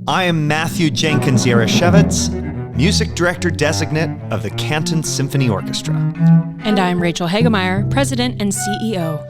I am Matthew Jenkins Yarashevitz, Music Director Designate of the Canton Symphony Orchestra. And I'm Rachel Hagemeyer, President and CEO.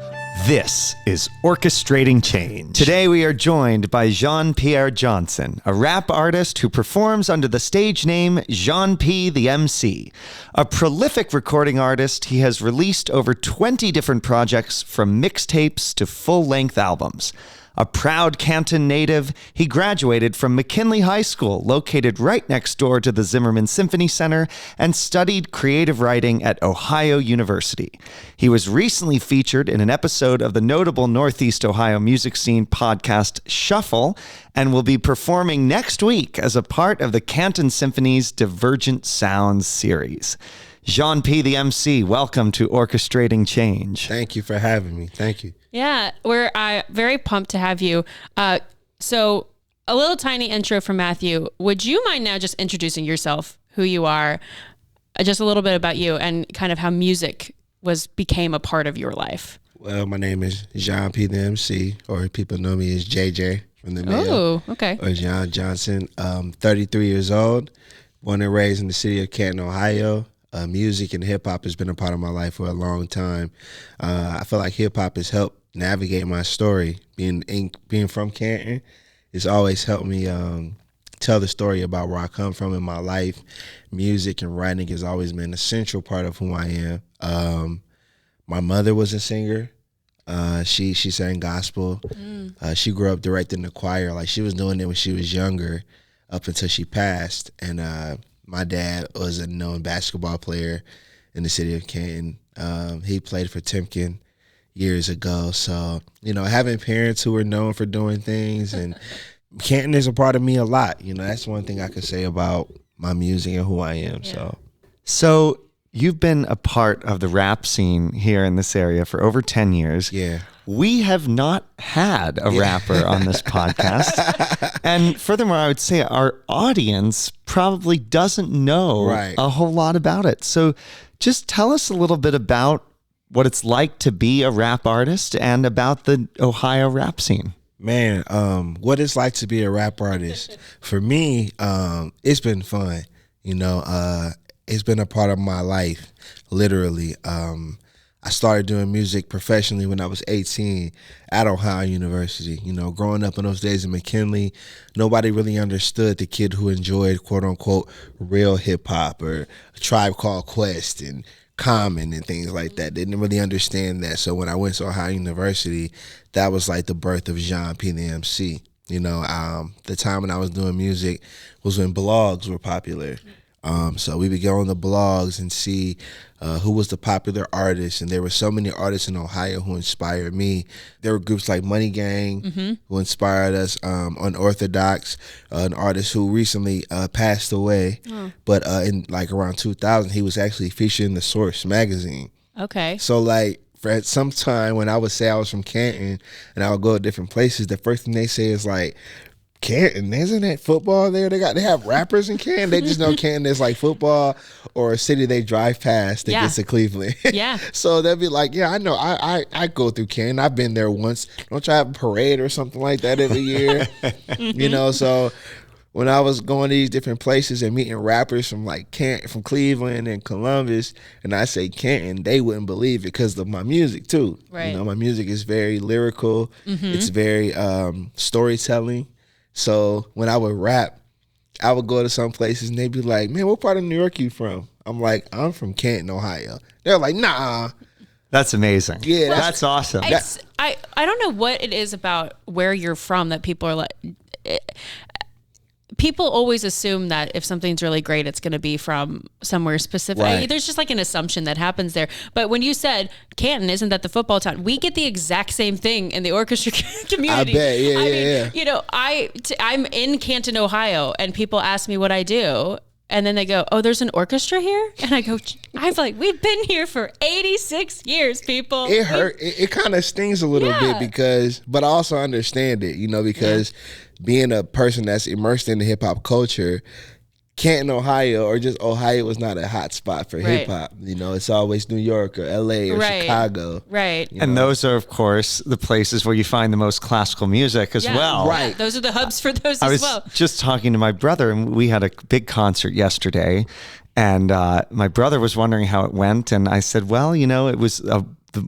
This is Orchestrating Change. Today we are joined by Jéan Pierre Johnson, a rap artist who performs under the stage name Jéan P The MC. A prolific recording artist, he has released over 20 different projects from mixtapes to full-length albums. A proud Canton native, he graduated from McKinley High School, located right next door to the Zimmerman Symphony Center, and studied creative writing at Ohio University. He was recently featured in an episode of the notable Northeast Ohio music scene podcast Shuffle, and will be performing next week as a part of the Canton Symphony's Divergent Sounds series. Jéan P The MC, welcome to Orchestrating Change. Thank you for having me. Thank you. Yeah, we're very pumped to have you. So a little tiny intro from Matthew. Would you mind now just introducing yourself, who you are, just a little bit about you, and kind of how music became a part of your life? Well, my name is Jéan P The MC, or people know me as JJ from the mail. Oh, okay. Or Jéan Johnson. 33 years old, born and raised in the city of Canton, Ohio. Music and hip-hop has been a part of my life for a long time. I feel like hip-hop has helped navigate my story. Being from Canton, it's always helped me tell the story about where I come from in my life. Music and writing has always been a central part of who I am. My mother was a singer. She sang gospel. She grew up directing the choir. Like, she was doing it when she was younger up until she passed. And my dad was a known basketball player in the city of Canton. He played for Timken years ago. So, having parents who are known for doing things, and Canton is a part of me a lot. That's one thing I could say about my music and who I am. Yeah. So you've been a part of the rap scene here in this area for over 10 years. Yeah. We have not had a rapper on this podcast. And furthermore, I would say our audience probably doesn't know a whole lot about it. So just tell us a little bit about what it's like to be a rap artist and about the Ohio rap scene. Man, what it's like to be a rap artist. For me, it's been fun. It's been a part of my life, literally. I started doing music professionally when I was 18 at Ohio University. Growing up in those days in McKinley, nobody really understood the kid who enjoyed, quote unquote, real hip hop or A Tribe Called Quest and Common and things like that. They didn't really understand that. So when I went to Ohio University, that was like the birth of Jéan P The MC. The time when I was doing music was when blogs were popular. So we would go on the blogs and see who was the popular artist, and there were so many artists in Ohio who inspired me. There were groups like Money Gang who inspired us. Unorthodox, an artist who recently passed away, but in like around 2000, he was actually featured in the Source magazine. Okay. So like for some time when I would say I was from Canton and I would go to different places, the first thing they say is like, Canton, isn't that football there? They have rappers in Canton. They just know Canton is like football or a city they drive past that gets to Cleveland. Yeah. So they'll be like, yeah, I know. I go through Canton. I've been there once. Don't you have a parade or something like that every year? So when I was going to these different places and meeting rappers from like Canton, from Cleveland and Columbus, and I say Canton, they wouldn't believe it because of my music too. Right. My music is very lyrical. It's very storytelling. So when I would rap, I would go to some places and they'd be like, man, what part of New York you from? I'm like, I'm from Canton, Ohio. They're like, nah. That's amazing. Yeah, that's awesome. I don't know what it is about where you're from that people are like... People always assume that if something's really great, it's going to be from somewhere specific. Right. There's just like an assumption that happens there. But when you said Canton, isn't that the football town? We get the exact same thing in the orchestra community. I bet, I'm in Canton, Ohio, and people ask me what I do. And then they go, oh, there's an orchestra here? And I go, we've been here for 86 years, people. It hurt. It kind of stings a little bit but I also understand it, because being a person that's immersed in the hip hop culture, Canton, Ohio, or just Ohio was not a hot spot for Right. hip hop. You know, it's always New York or LA or Right. Chicago. Right. You And know? those are, of course, the places where you find the most classical music as Yeah. well. Right. Yeah, those are the hubs for those I as was well. just talking to my brother, and we had a big concert yesterday. And my brother was wondering how it went. And I said, well, you know, it was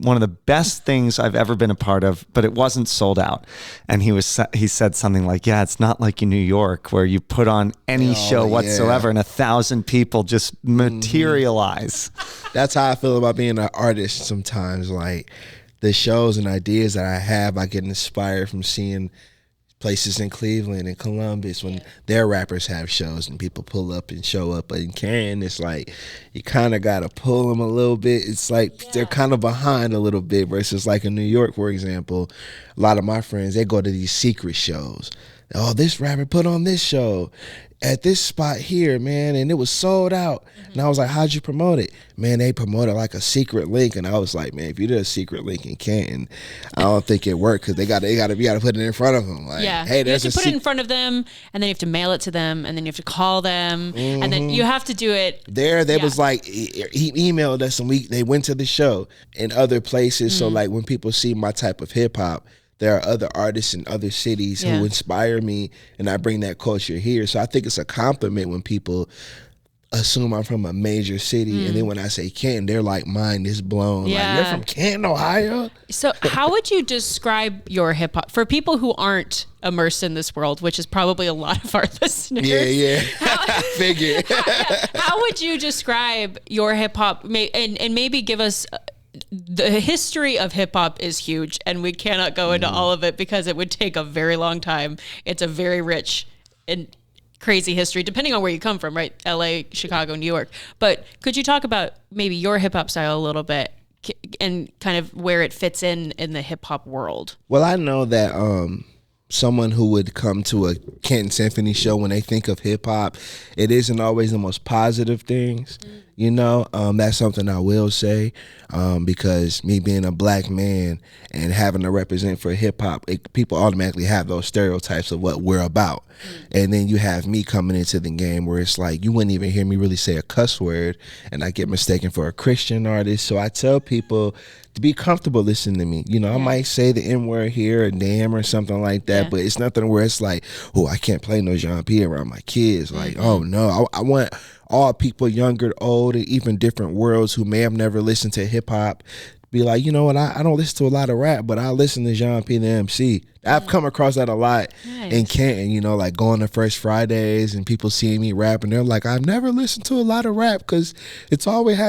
one of the best things I've ever been a part of, but it wasn't sold out. And he said something like, yeah, it's not like in New York where you put on any show whatsoever and 1,000 people just materialize. That's how I feel about being an artist sometimes. Like the shows and ideas that I have, I get inspired from seeing places in Cleveland and Columbus when their rappers have shows and people pull up and show up. But in Curren, it's like you kind of got to pull them a little bit. It's like they're kind of behind a little bit versus like in New York, for example, a lot of my friends, they go to these secret shows. Oh, this rapper put on this show at this spot here, man, and it was sold out. And I was like, how'd you promote it? Man, they promoted like a secret link. And I was like, man, if you did a secret link in Canton, I don't think it worked because you got to put it in front of them. Like, Yeah, hey, you have there's to put it in front of them, and then you have to mail it to them, and then you have to call them, and then you have to do it. There was like, he emailed us and they went to the show in other places. So like when people see my type of hip hop, there are other artists in other cities who inspire me, and I bring that culture here. So I think it's a compliment when people assume I'm from a major city, and then when I say Canton, they're like, mind is blown. Yeah. Like, you're from Canton, Ohio? So how would you describe your hip hop for people who aren't immersed in this world, which is probably a lot of our listeners? Yeah. Figure. How would you describe your hip hop and maybe give us the history of hip hop is huge, and we cannot go into all of it because it would take a very long time. It's a very rich and crazy history, depending on where you come from, right? LA, Chicago, New York. But could you talk about maybe your hip hop style a little bit and kind of where it fits in the hip hop world? Well, I know that someone who would come to a Canton Symphony show, when they think of hip hop, it isn't always the most positive things. You know, that's something I will say, because me being a black man and having to represent for hip hop, people automatically have those stereotypes of what we're about. And then you have me coming into the game where it's like you wouldn't even hear me really say a cuss word, and I get mistaken for a Christian artist. So I tell people to be comfortable listening to me. You know, I might say the N word here or damn or something like that, but it's nothing where it's like, oh, I can't play no Jéan Pierre around my kids. Like, oh no, I want all people, younger, old, and even different worlds who may have never listened to hip hop, be like, you know what, I don't listen to a lot of rap, but I listen to Jéan P The MC. I've come across that a lot in Canton, you know, like going to First Fridays and people seeing me rap, and they're like, I've never listened to a lot of rap because it's always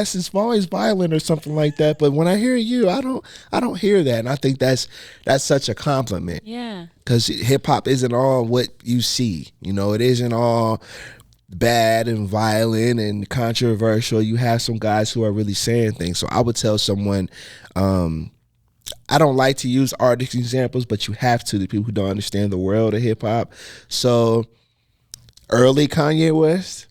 violent or something like that. But when I hear you, I don't hear that, and I think that's such a compliment. Yeah, because hip hop isn't all what you see. You know, it isn't all bad and violent and controversial. You have some guys who are really saying things. So I would tell someone, I don't like to use artist examples, but you have to, the people who don't understand the world of hip hop. So early Kanye West.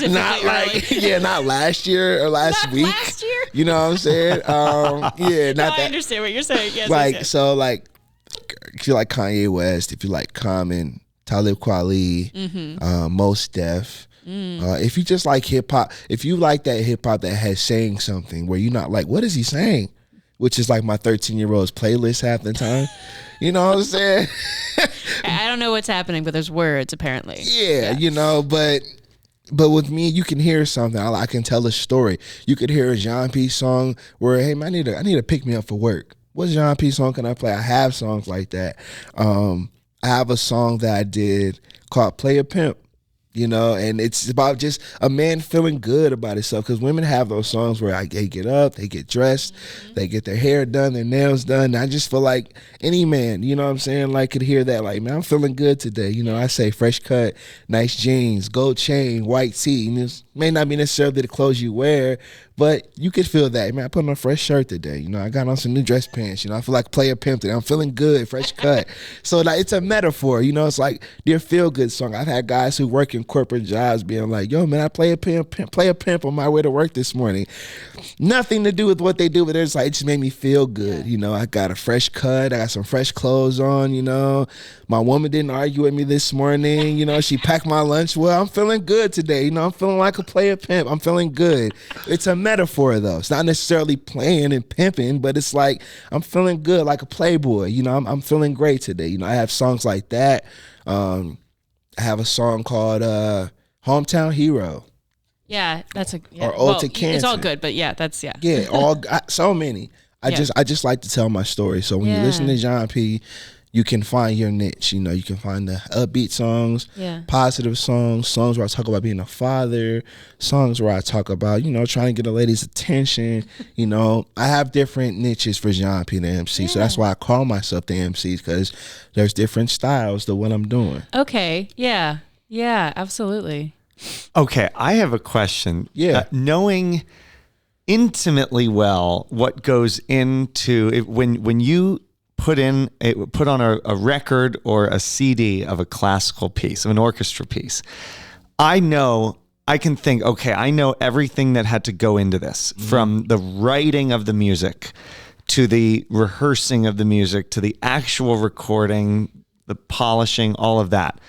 Not like not last year or last week. Last year? You know what I'm saying? Not that. I understand what you're saying. Yes, Like, yes. so like, if you like Kanye West, if you like Common, Talib Kweli, Mos Def, if you just like hip hop, if you like that hip hop that has saying something where you're not like, what is he saying? Which is like my 13-year-old's playlist half the time. You know what I'm saying? I don't know what's happening, but there's words apparently. Yeah, you know, but with me, you can hear something. I can tell a story. You could hear a Jéan P song where, hey man, I need to pick me up for work. What Jéan P song can I play? I have songs like that. I have a song that I did called Play a Pimp, you know, and it's about just a man feeling good about himself, because women have those songs where they get up, they get dressed, they get their hair done, their nails done. And I just feel like any man, you know what I'm saying, like could hear that, like, man, I'm feeling good today. You know, I say fresh cut, nice jeans, gold chain, white tee. And this may not be necessarily the clothes you wear, but you could feel that. Man, I put on a fresh shirt today. You know, I got on some new dress pants. You know, I feel like Play a Pimp today. I'm feeling good, fresh cut. So like, it's a metaphor. You know, it's like their feel good song. I've had guys who work in working corporate jobs being like, yo, man, I play a pimp on my way to work this morning. Nothing to do with what they do, but it's like, it just made me feel good. You know, I got a fresh cut. I got some fresh clothes on, you know. My woman didn't argue with me this morning. You know, she packed my lunch well. I'm feeling good today. You know, I'm feeling like a player pimp. I'm feeling good. It's a metaphor, though. It's not necessarily playing and pimping, but it's like I'm feeling good like a playboy. You know, I'm feeling great today. You know, I have songs like that. I have a song called Hometown Hero. Yeah, that's a or Ode to Cancer. It's all good, but yeah, that's Yeah, so many. I just like to tell my story. So when you listen to Jéan P, you can find your niche. You know, you can find the upbeat songs, positive songs, songs where I talk about being a father, songs where I talk about, you know, trying to get a lady's attention. You know, I have different niches for Jéan P the MC. So that's why I call myself the MC, because there's different styles to what I'm doing. Okay. Yeah. Yeah, absolutely. Okay, I have a question. Yeah. Knowing intimately well what goes into it, when you put on a record or a CD of a classical piece, of an orchestra piece, I can think, okay, I know everything that had to go into this, from the writing of the music to the rehearsing of the music to the actual recording, the polishing, all of that.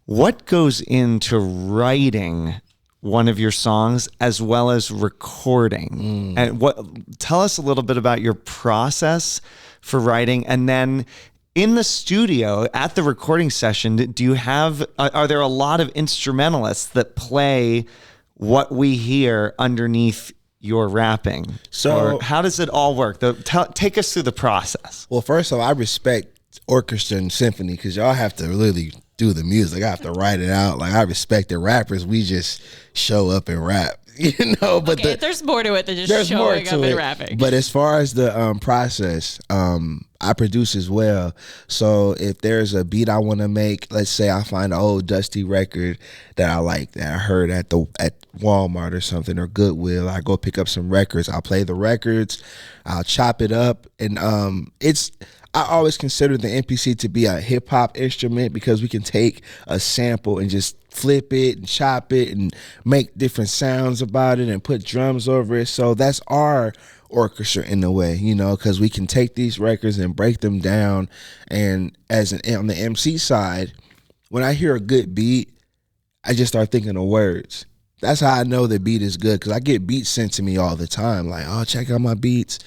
What goes into writing one of your songs as well as recording? And tell us a little bit about your process for writing, and then in the studio at the recording session, are there a lot of instrumentalists that play what we hear underneath your rapping? So, or how does it all work? Take us through the process. Well, first of all, I respect orchestra and symphony, because y'all have to really do the music. I have to write it out. Like, I respect the rappers. We just show up and rap. You know, but there's more to it than just showing up and rapping. But as far as the process, I produce as well. So if there's a beat I want to make, let's say I find an old dusty record that I like, that I heard at Walmart or something, or Goodwill, I go pick up some records. I'll play the records, I'll chop it up, and I always consider the MPC to be a hip hop instrument, because we can take a sample and just flip it and chop it and make different sounds about it and put drums over it. So that's our orchestra in a way, you know, because we can take these records and break them down. And on the MC side, when I hear a good beat, I just start thinking of words. That's how I know the beat is good, because I get beats sent to me all the time. Like, oh, check out my beats.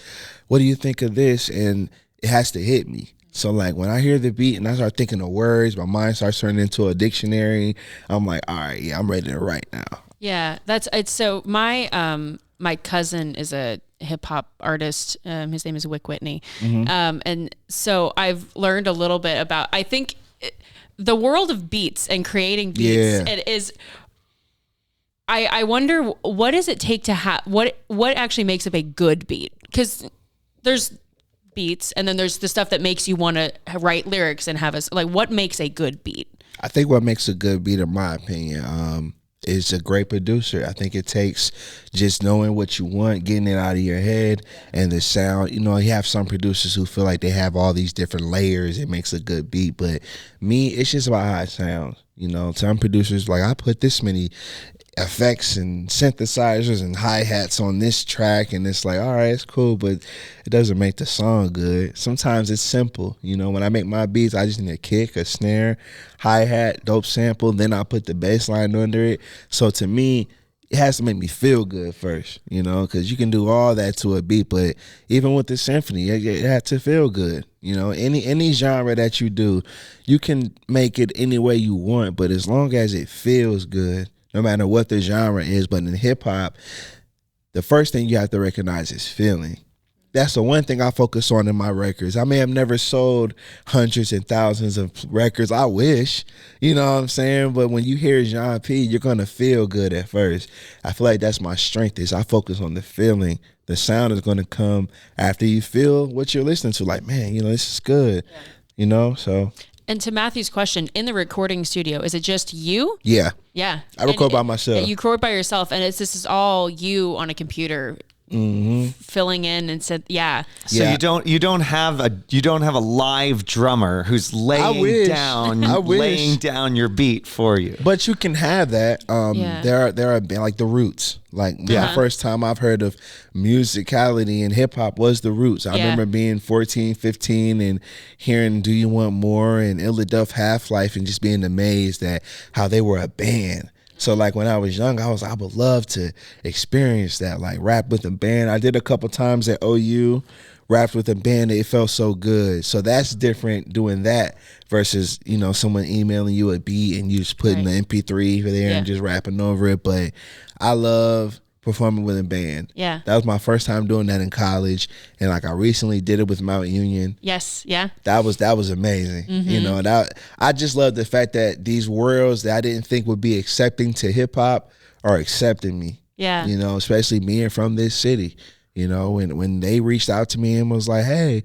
What do you think of this? And it has to hit me. So like when I hear the beat and I start thinking of words, my mind starts turning into a dictionary. I'm like, all right, yeah, I'm ready to write now. Yeah, it's so my cousin is a hip hop artist. His name is Wick Whitney. And so I've learned a little bit about, I think the world of beats and creating beats. It is, I wonder, what does it take to have, what actually makes up a good beat? Because there's beats, and then there's the stuff that makes you want to write lyrics and have what makes a good beat? I think what makes a good beat, in my opinion, is a great producer. I think it takes just knowing what you want, getting it out of your head, and the sound. You know, you have some producers who feel like they have all these different layers. It makes a good beat, but me, it's just about how it sounds. You know, some producers like, I put this many effects and synthesizers and hi-hats on this track, and it's like, all right, it's cool, but it doesn't make the song good. Sometimes it's simple. You know, when I make my beats, I just need a kick, a snare, hi-hat, dope sample, then I put the bass line under it. So to me, it has to make me feel good first, you know, because you can do all that to a beat, but even with the symphony, it had to feel good. You know, any genre that you do, you can make it any way you want, but as long as it feels good, no matter what the genre is. But in hip hop, the first thing you have to recognize is feeling. That's the one thing I focus on in my records. I may have never sold hundreds and thousands of records. I wish, you know what I'm saying? But when you hear Jéan P, you're going to feel good at first. I feel like that's my strength, is I focus on the feeling. The sound is going to come after you feel what you're listening to. Like, man, you know, this is good, you know, so. And to Matthew's question, in the recording studio, is it just you? Yeah. Yeah. I record by myself. You record by yourself, and this is all you on a computer. filling in and said, yeah. So you don't have a live drummer who's laying down your beat for you. But you can have that. There are like the Roots. Like the first time I've heard of musicality in hip hop was the Roots. I remember being 14, 15 and hearing Do You Want More and Illa Duff Half-Life and just being amazed at how they were a band. So like when I was young, I would love to experience that, like rap with a band. I did a couple times at OU, rapped with a band. It felt so good. So that's different doing that versus, you know, someone emailing you a beat and you just putting the MP3 for there and just rapping over it. But I love performing with a band. Yeah. That was my first time doing that in college. And like I recently did it with Mount Union. Yes. Yeah. That was amazing. You know, and I just love the fact that these worlds that I didn't think would be accepting to hip hop are accepting me. Yeah. You know, especially being from this city. You know, when they reached out to me and was like, "Hey,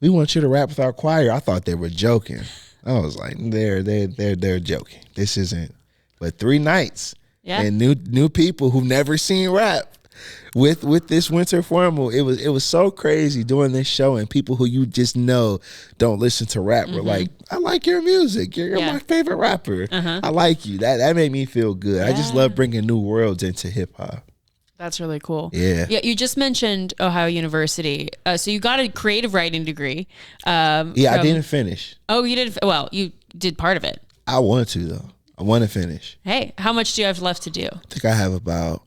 we want you to rap with our choir," I thought they were joking. I was like, they're joking. This isn't. But 3 nights. Yeah. And new people who've never seen rap with this winter formal. It was so crazy doing this show, and people who you just know don't listen to rap were like, "I like your music. You're my favorite rapper. I like you." That made me feel good. I just love bringing new worlds into hip hop. That's really cool. Yeah. Yeah. You just mentioned Ohio University. So you got a creative writing degree. I didn't finish. Oh, you did. Well, you did part of it. I want to though. I want to finish. Hey, how much do you have left to do? I think I have about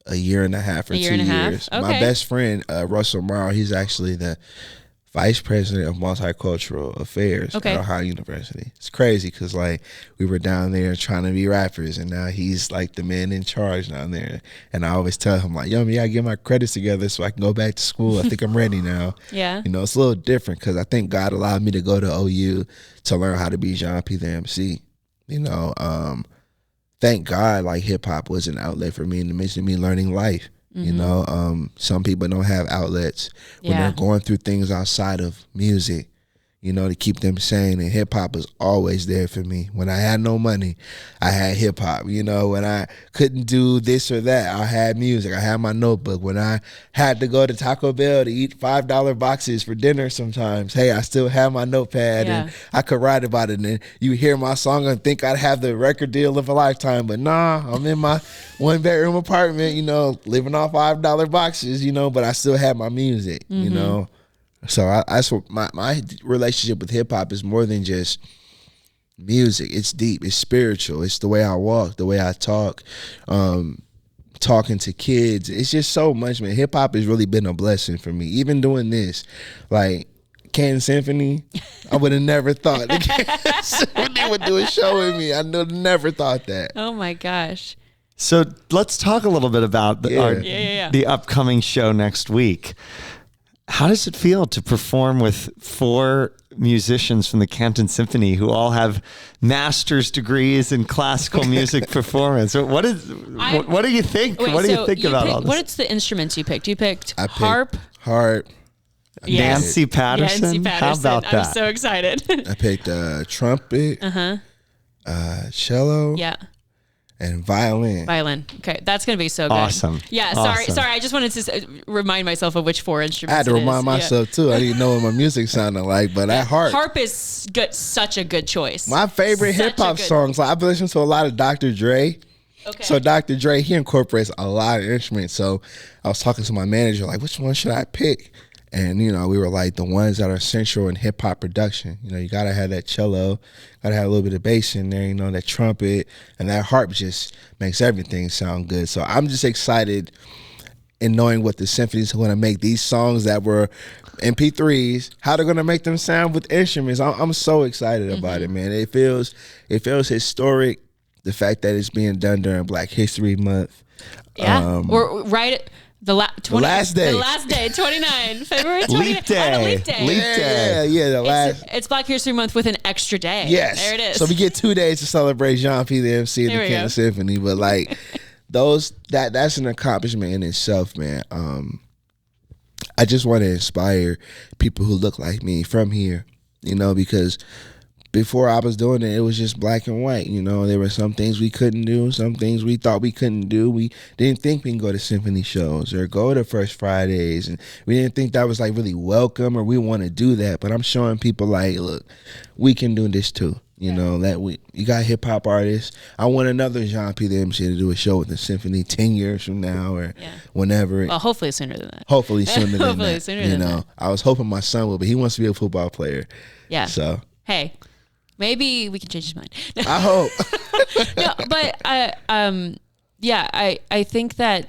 a year and a half or 2 years. Okay. My best friend, Russell Morrow, he's actually the vice president of multicultural affairs at Ohio University. It's crazy because like we were down there trying to be rappers, and now he's like the man in charge down there. And I always tell him like, "Yo, man, I gotta get my credits together so I can go back to school. I think I'm ready now." Yeah. You know, it's a little different because I think God allowed me to go to OU to learn how to be Jéan P The MC. You know, thank God like hip hop was an outlet for me in the midst of me learning life. You know, some people don't have outlets when they're going through things outside of music, you know, to keep them sane. And hip hop is always there for me. When I had no money, I had hip hop. You know, when I couldn't do this or that, I had music. I had my notebook. When I had to go to Taco Bell to eat $5 boxes for dinner sometimes, hey, I still had my notepad and I could write about it. And you hear my song and think I'd have the record deal of a lifetime. But nah, I'm in my 1-bedroom apartment, you know, living off $5 boxes, you know, but I still had my music, you know. So that's what my relationship with hip hop is more than just music. It's deep. It's spiritual. It's the way I walk, the way I talk, talking to kids. It's just so much, man. Hip hop has really been a blessing for me. Even doing this, like Canton Symphony, I would have never thought the Canton Symphony would do a show with me. I never thought that. Oh my gosh. So let's talk a little bit about the upcoming show next week. How does it feel to perform with 4 musicians from the Canton Symphony who all have master's degrees in classical music performance? What do you think? What do you think about all this? What's the instruments you picked? You picked harp. Nancy Patterson. Nancy Patterson. How about that? I'm so excited. I picked trumpet, cello, and violin. Okay, that's going to be so good. Awesome. Yeah, sorry. I just wanted to remind myself of which 4 instruments I had to remind myself, too. I didn't know what my music sounded like, but that harp. Harp is good, such a good choice. My favorite hip-hop songs, like I've listened to a lot of Dr. Dre. Okay. So Dr. Dre, he incorporates a lot of instruments. So I was talking to my manager, like, which one should I pick? And, you know, we were like the ones that are central in hip hop production. You know, you got to have that cello, got to have a little bit of bass in there, you know, that trumpet, and that harp just makes everything sound good. So I'm just excited in knowing what the symphonies are going to make these songs that were MP3s, how they're going to make them sound with instruments. I'm so excited about it, man. It feels historic, the fact that it's being done during Black History Month. Yeah, or right. The last day, 29, February 29. Leap day. Leap day. Yeah. It's Black History Month with an extra day. Yes. There it is. So we get 2 days to celebrate Jéan P The MC and the Canton Symphony. But like that's an accomplishment in itself, man. I just want to inspire people who look like me from here, you know, because before I was doing it, it was just black and white. You know, there were some things we couldn't do, some things we thought we couldn't do. We didn't think we can go to symphony shows or go to First Fridays, and we didn't think that was like really welcome or we want to do that. But I'm showing people like, look, we can do this too. You know, that you got hip hop artists. I want another Jéan P The MC to do a show with the symphony 10 years from now or whenever. Well, hopefully sooner than that. Hopefully sooner than Hopefully that. sooner than that. I was hoping my son would, but he wants to be a football player. Yeah. So hey, maybe we can change his mind. I hope. No, but I think that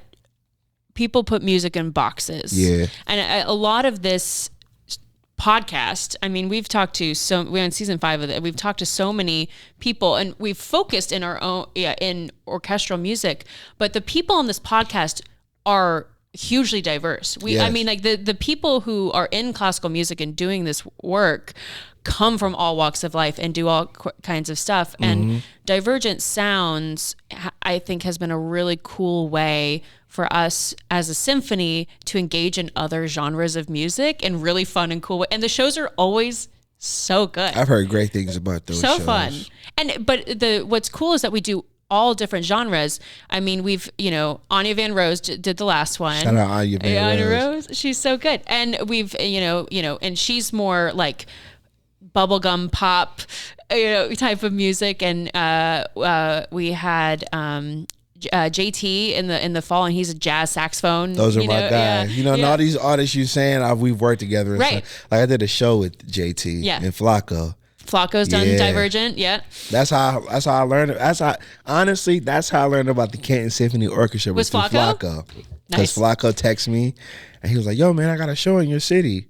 people put music in boxes. Yeah. And a lot of this podcast, I mean, we're in season 5 of it. We've talked to so many people, and we've focused in our own in orchestral music. But the people on this podcast are hugely diverse. I mean, like the people who are in classical music and doing this work come from all walks of life and do all kinds of stuff. And divergent sounds, I think, has been a really cool way for us as a symphony to engage in other genres of music in really fun and cool way. And the shows are always so good. I've heard great things about those shows. So fun. But what's cool is that we do all different genres. I mean, we've, Anya Van Rose did the last one. Shout out Anya Van Rose. She's so good. And we've, and she's more like bubblegum pop, type of music. And we had JT in the fall, and he's a jazz saxophone. Those are my guys. Yeah, and all these artists you're saying, we've worked together. Right. Like I did a show with JT and Flacco. Flacco's done Divergent, That's how I learned. That's how I learned about the Canton Symphony Orchestra was through Flacco. Because Flacco texted me, and he was like, "Yo, man, I got a show in your city."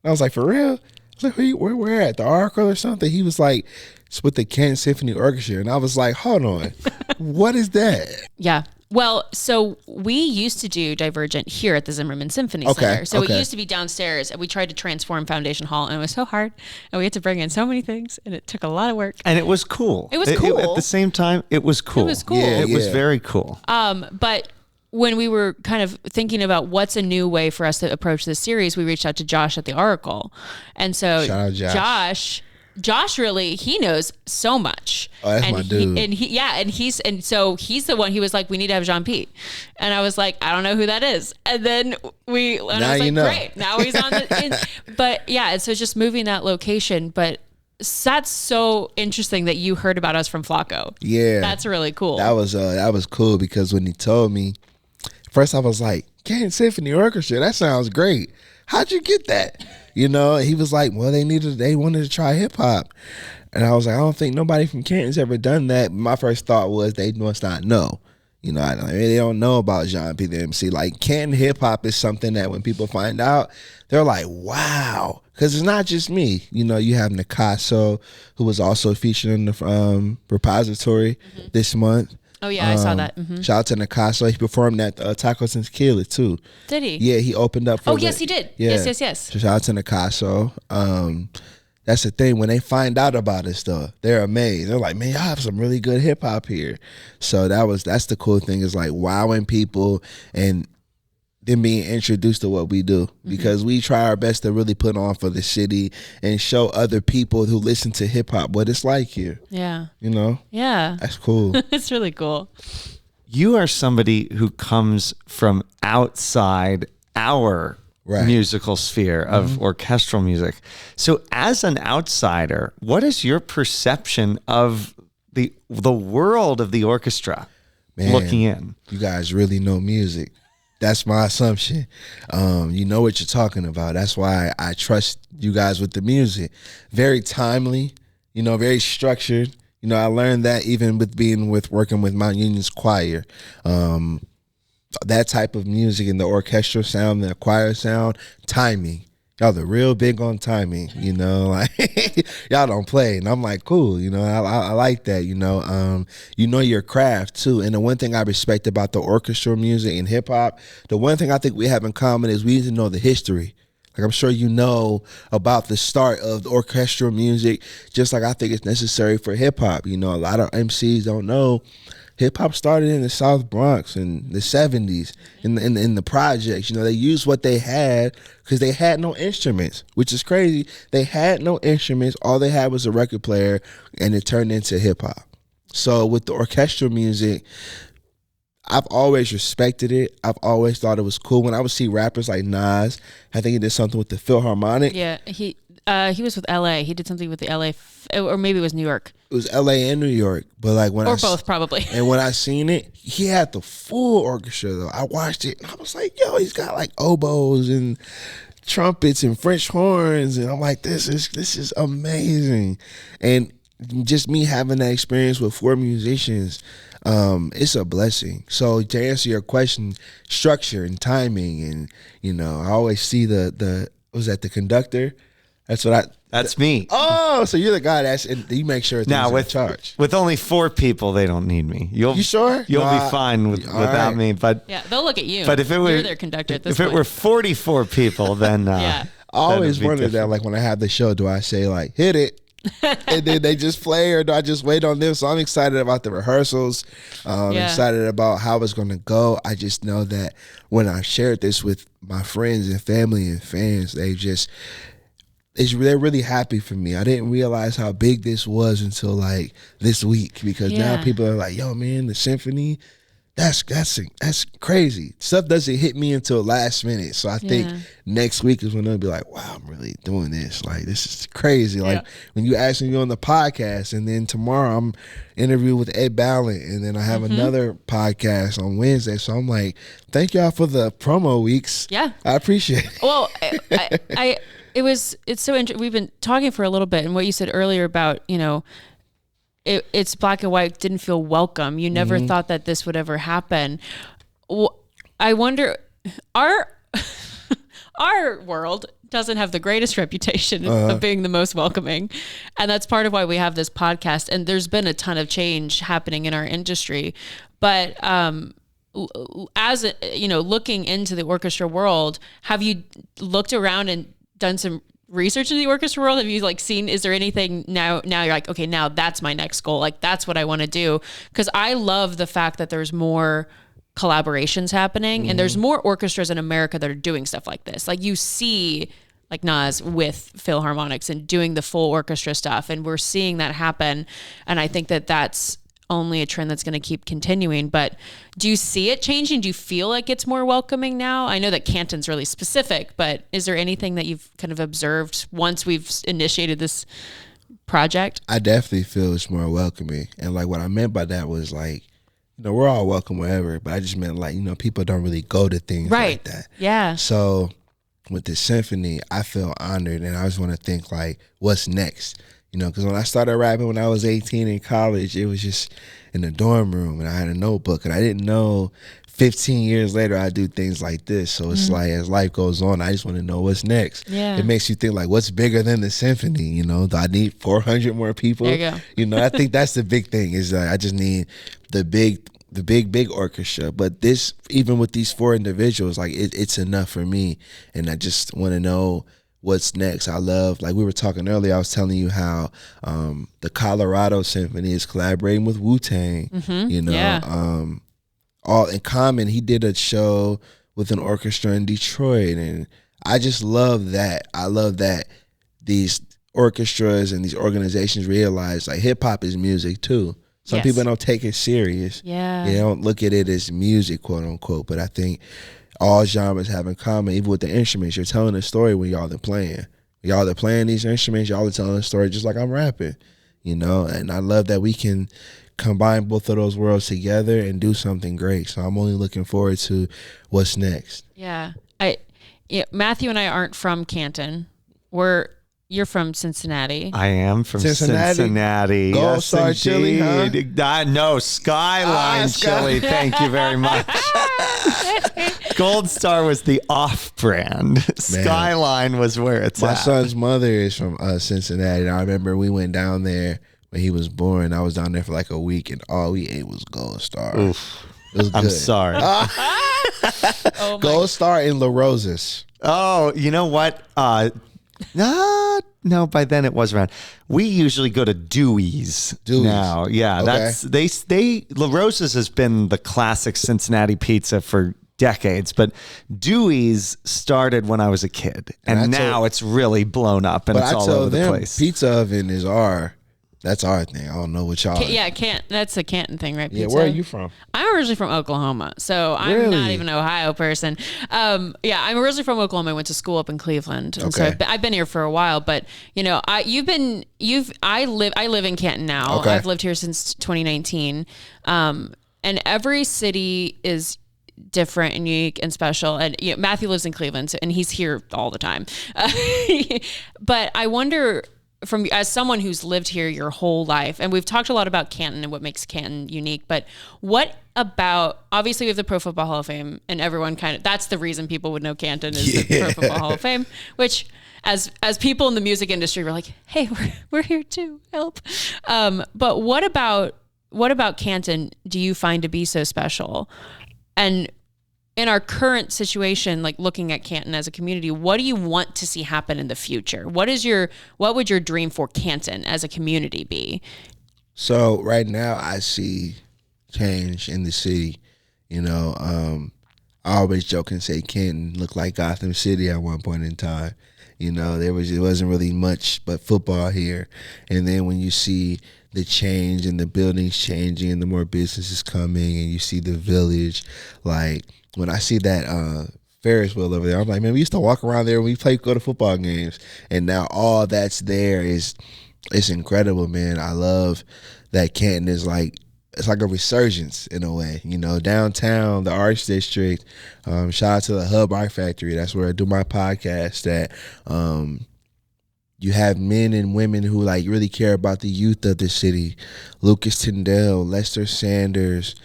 And I was like, "For real?" I was like, where at the Oracle or something? He was like, "It's with the Canton Symphony Orchestra," and I was like, "Hold on, what is that?" Yeah. Well, so we used to do Divergent here at the Zimmerman Symphony Center. So it used to be downstairs, and we tried to transform Foundation Hall, and it was so hard. And we had to bring in so many things, and it took a lot of work. And it was cool. It was cool. At the same time, it was cool. It was cool. It was very cool. But when we were kind of thinking about what's a new way for us to approach this series, we reached out to Josh at the Oracle. And so shout out Josh really, he knows so much. Oh, that's my dude. So he's the one. He was like, "We need to have Jéan P," and I was like, "I don't know who that is." And then I was like, "Great, now he's on the." But yeah, and so just moving that location, but. That's so interesting that you heard about us from Flacco. Yeah, that's really cool. That was cool because when he told me, first I was like, Canton Symphony Orchestra, that sounds great. How'd you get that? He was like, well, they wanted to try hip hop. And I was like, I don't think nobody from Canton's ever done that. My first thought was they must not know. They don't know about Jéan P The MC. Like, Canton hip hop is something that when people find out, they're like, wow. Because it's not just me. You have Nakaso, who was also featured in the repository this month. Oh, yeah, I saw that. Shout out to Nakaso. He performed at Tacos and Tequila, too. Did he? Yeah, he opened up for yes, he did. Yeah. Yes. So shout out to Nakaso. That's the thing. When they find out about us, though, they're amazed. They're like, man, y'all have some really good hip hop here. So that's the cool thing, is like wowing people and them being introduced to what we do, because we try our best to really put on for the city and show other people who listen to hip hop what it's like here. Yeah. Yeah. That's cool. It's really cool. You are somebody who comes from outside our musical sphere of orchestral music. So as an outsider, what is your perception of the world of the orchestra? Man, looking in? You guys really know music. That's my assumption. You know what you're talking about. That's why I trust you guys with the music. Very timely, very structured. I learned that even with working with Mount Union's choir. That type of music and the orchestral sound, the choir sound, timing. Y'all are real big on timing, like y'all don't play. And I'm like, cool, I like that, your craft too. And the one thing I respect about the orchestral music and hip hop, the one thing I think we have in common is we need to know the history. Like, I'm sure you know about the start of the orchestral music, just like I think it's necessary for hip hop. You know, a lot of MCs don't know hip hop started in the South Bronx in the 70s in the projects. You know, they used what they had because they had no instruments, which is crazy. They had no instruments. All they had was a record player, and it turned into hip hop. So with the orchestral music, I've always respected it. I've always thought it was cool. When I would see rappers like Nas, I think he did something with the Philharmonic. Yeah, he was with LA. He did something with the LA, or maybe it was New York. It was LA and New York, but like when or both probably. And when I seen it, he had the full orchestra though. I watched it and I was like, yo, he's got like oboes and trumpets and French horns, and I'm like, this is amazing. And just me having that experience with 4 musicians, it's a blessing. So to answer your question, structure and timing, and you know, I always see the was that the conductor? That's me. Oh, so you're the guy and you make sure now with in charge. With only 4 people, they don't need me. You sure? You'll be fine without me. But yeah, they'll look at you. But if it were, you're their conductor at this if point. it were 44 people, then yeah. I always wondered that, like when I have the show, do I say like hit it? And then they just play, or do I just wait on them? So I'm excited about the rehearsals. Excited about how it's going to go. I just know that when I shared this with my friends and family and fans, they're really happy for me. I didn't realize how big this was until like this week, because now people are like, yo man, the symphony, that's crazy. Stuff doesn't hit me until last minute. So I think next week is when they'll be like, wow, I'm really doing this. Like, this is crazy. Like when you asked me on the podcast, and then tomorrow I'm interviewed with Ed Ballin, and then I have another podcast on Wednesday. So I'm like, thank y'all for the promo weeks. Yeah. I appreciate it. Well, it's so interesting. We've been talking for a little bit, and what you said earlier about, you know, it's black and white, didn't feel welcome. You never thought that this would ever happen. I wonder, our world doesn't have the greatest reputation of being the most welcoming. And that's part of why we have this podcast. And there's been a ton of change happening in our industry. But as you know, looking into the orchestra world, have you looked around and done some research in the orchestra world? Have you like seen, is there anything now you're like, okay, now that's my next goal, like that's what I want to do? Because I love the fact that there's more collaborations happening, and there's more orchestras in America that are doing stuff like this. Like you see like Nas with Philharmonics and doing the full orchestra stuff, and we're seeing that happen, and I think that that's only a trend that's going to keep continuing. But do you see it changing? Do you feel like it's more welcoming now? I know that Canton's really specific, but is there anything that you've kind of observed once we've initiated this project? I definitely feel it's more welcoming. And like what I meant by that was like, you know, we're all welcome wherever, but I just meant like, you know, people don't really go to things like that. Yeah. So with the symphony, I feel honored, and I just want to think like, what's next? You know, because when I started rapping when I was 18 in college, it was just in the dorm room, and I had a notebook, and I didn't know 15 years later I'd do things like this. So it's like, as life goes on, I just want to know what's next. Yeah. It makes you think like, what's bigger than the symphony? You know, do I need 400 more people? There you go. You know, I think that's the big thing, is I just need the big orchestra. But this, even with these 4 individuals, like it's enough for me, and I just want to know what's next. I love, like we were talking earlier, I was telling you how the Colorado Symphony is collaborating with Wu-Tang, you know, all in common. He did a show with an orchestra in Detroit, and I just love that. I love that these orchestras and these organizations realize like hip hop is music too. Some people don't take it serious. Yeah. They don't look at it as music, quote unquote, but I think all genres have in common, even with the instruments. You're telling a story when y'all are playing. Y'all are playing these instruments, y'all are telling a story just like I'm rapping, you know? And I love that we can combine both of those worlds together and do something great. So I'm only looking forward to what's next. Yeah. Matthew and I aren't from Canton. You're from Cincinnati. I am from Cincinnati. Gold Star Chili, huh? No, Skyline Chili. Thank you very much. Gold Star was the off-brand. Skyline was where it's at. My son's mother is from Cincinnati. And I remember we went down there when he was born. I was down there for like a week, and all we ate was Gold Star. Oof. It was good. I'm sorry. Oh my Gold Star in La Rosa's. Oh, you know what? No, by then it was around. We usually go to Dewey's now. Yeah, Okay. that's La Rosa's has been the classic Cincinnati pizza for decades, but Dewey's started when I was a kid, and now it's really blown up and it's all over the place. Pizza oven is that's our thing. I don't know what y'all. That's a Canton thing, right? Yeah, Pizza? where are you from? I'm originally from Oklahoma, so I'm Really? not even an Ohio person. Yeah, I'm originally from Oklahoma. I went to school up in Cleveland, and so I've been here for a while. But you know, I live in Canton now. Okay. I've lived here since 2019, and every city is different and unique and special. And you know, Matthew lives in Cleveland, and he's here all the time. But I wonder, as someone who's lived here your whole life, and we've talked a lot about Canton and what makes Canton unique, but what about, obviously we have the Pro Football Hall of Fame, and everyone that's the reason people would know Canton is the Pro Football Hall of Fame, which as people in the music industry were like, hey, we're here too, help. But what about Canton do you find to be so special? And in our current situation, like looking at Canton as a community, what do you want to see happen in the future? What would your dream for Canton as a community be? So right now I see change in the city. You know, I always joke and say Canton looked like Gotham City at one point in time. You know, it wasn't really much but football here. And then when you see the change and the buildings changing and the more businesses coming and you see the village, like when I see that Ferris wheel over there, I'm like, man, we used to walk around there when we go to football games, and now all that's there it's incredible, man. I love that Canton is it's like a resurgence in a way, you know, downtown, the Arts District. Shout out to the Hub Art Factory. That's where I do my podcast at. You have men and women who like really care about the youth of the city. Lucas Tyndale, Lester Sanders,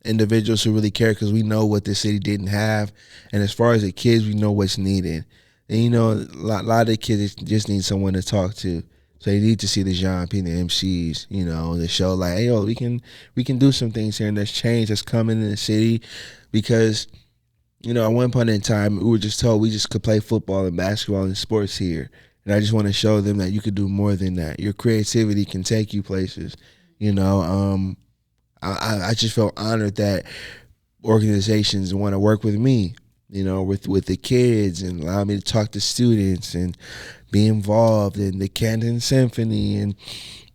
individuals who really care because we know what the city didn't have. And as far as the kids, we know what's needed. And, you know, a lot of the kids just need someone to talk to. So they need to see the Jéan P The MCs, you know, to show like, hey, yo, we can do some things here, and there's change that's coming in the city. Because, you know, at one point in time, we were just told we just could play football and basketball and sports here. And I just want to show them that you could do more than that. Your creativity can take you places, you know. I just felt honored that organizations want to work with me, you know, with the kids, and allow me to talk to students and be involved in the Canton Symphony, and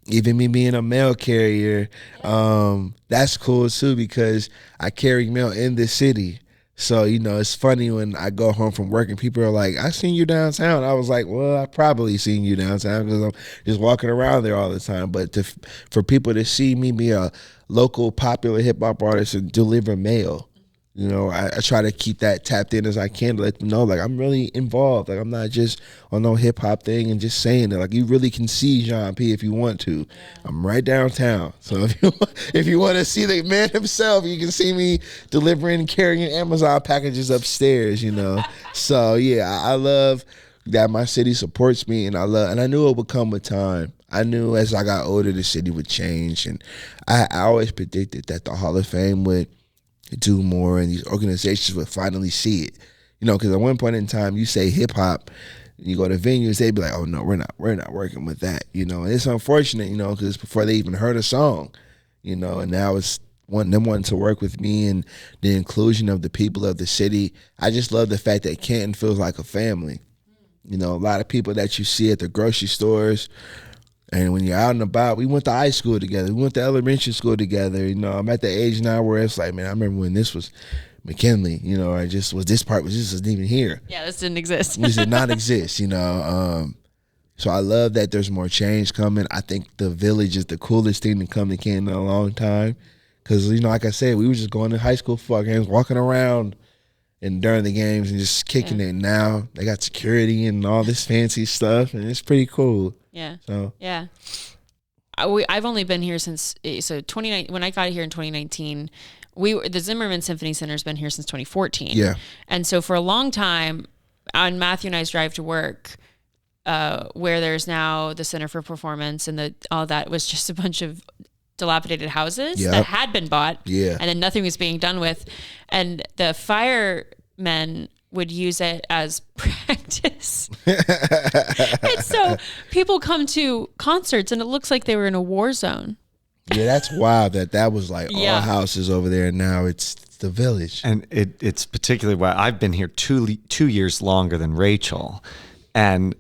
even me being a mail carrier. That's cool too, because I carry mail in the city. So, you know, it's funny when I go home from work and people are like, I seen you downtown. I was like, well, I probably seen you downtown because I'm just walking around there all the time. But for people to see me be a local popular hip hop artist and deliver mail, you know, I try to keep that tapped in as I can to let them know, like, I'm really involved. Like, I'm not just on no hip hop thing and just saying it. Like, you really can see Jéan P if you want to. I'm right downtown. So if you want to see the man himself, you can see me delivering and carrying Amazon packages upstairs, you know. So, yeah, I love that my city supports me, and I knew it would come with time. I knew as I got older, the city would change, and I always predicted that the Hall of Fame would do more and these organizations would finally see it. You know, because at one point in time, you say hip hop, you go to venues, they'd be like, oh no, we're not working with that. You know, and it's unfortunate, you know, because before they even heard a song, you know, and now it's them wanting to work with me and the inclusion of the people of the city. I just love the fact that Canton feels like a family. You know, a lot of people that you see at the grocery stores, and when you're out and about, we went to high school together. We went to elementary school together. You know, I'm at the age now where it's like, man, I remember when this was McKinley, you know, this wasn't even here. Yeah, this didn't exist. This did not exist, you know. So I love that there's more change coming. I think the village is the coolest thing to come to Canton in a long time. Because, you know, like I said, we were just going to high school football games, walking around and during the games and just kicking it. Now they got security and all this fancy stuff, and it's pretty cool. Yeah. So yeah. I've only been here since 2019. When I got here in 2019, the Zimmerman Symphony Center has been here since 2014. Yeah. And so for a long time, on Matthew and I's drive to work, where there's now the Center for Performance and all that was just a bunch of dilapidated houses Yep. that had been bought, Yeah. and then nothing was being done with, and the firemen would use it as practice. And so people come to concerts, and it looks like they were in a war zone. Yeah, that's wild that was like Yeah. all houses over there. And now it's the village. And it's particularly why I've been here 2 years longer than Rachel. And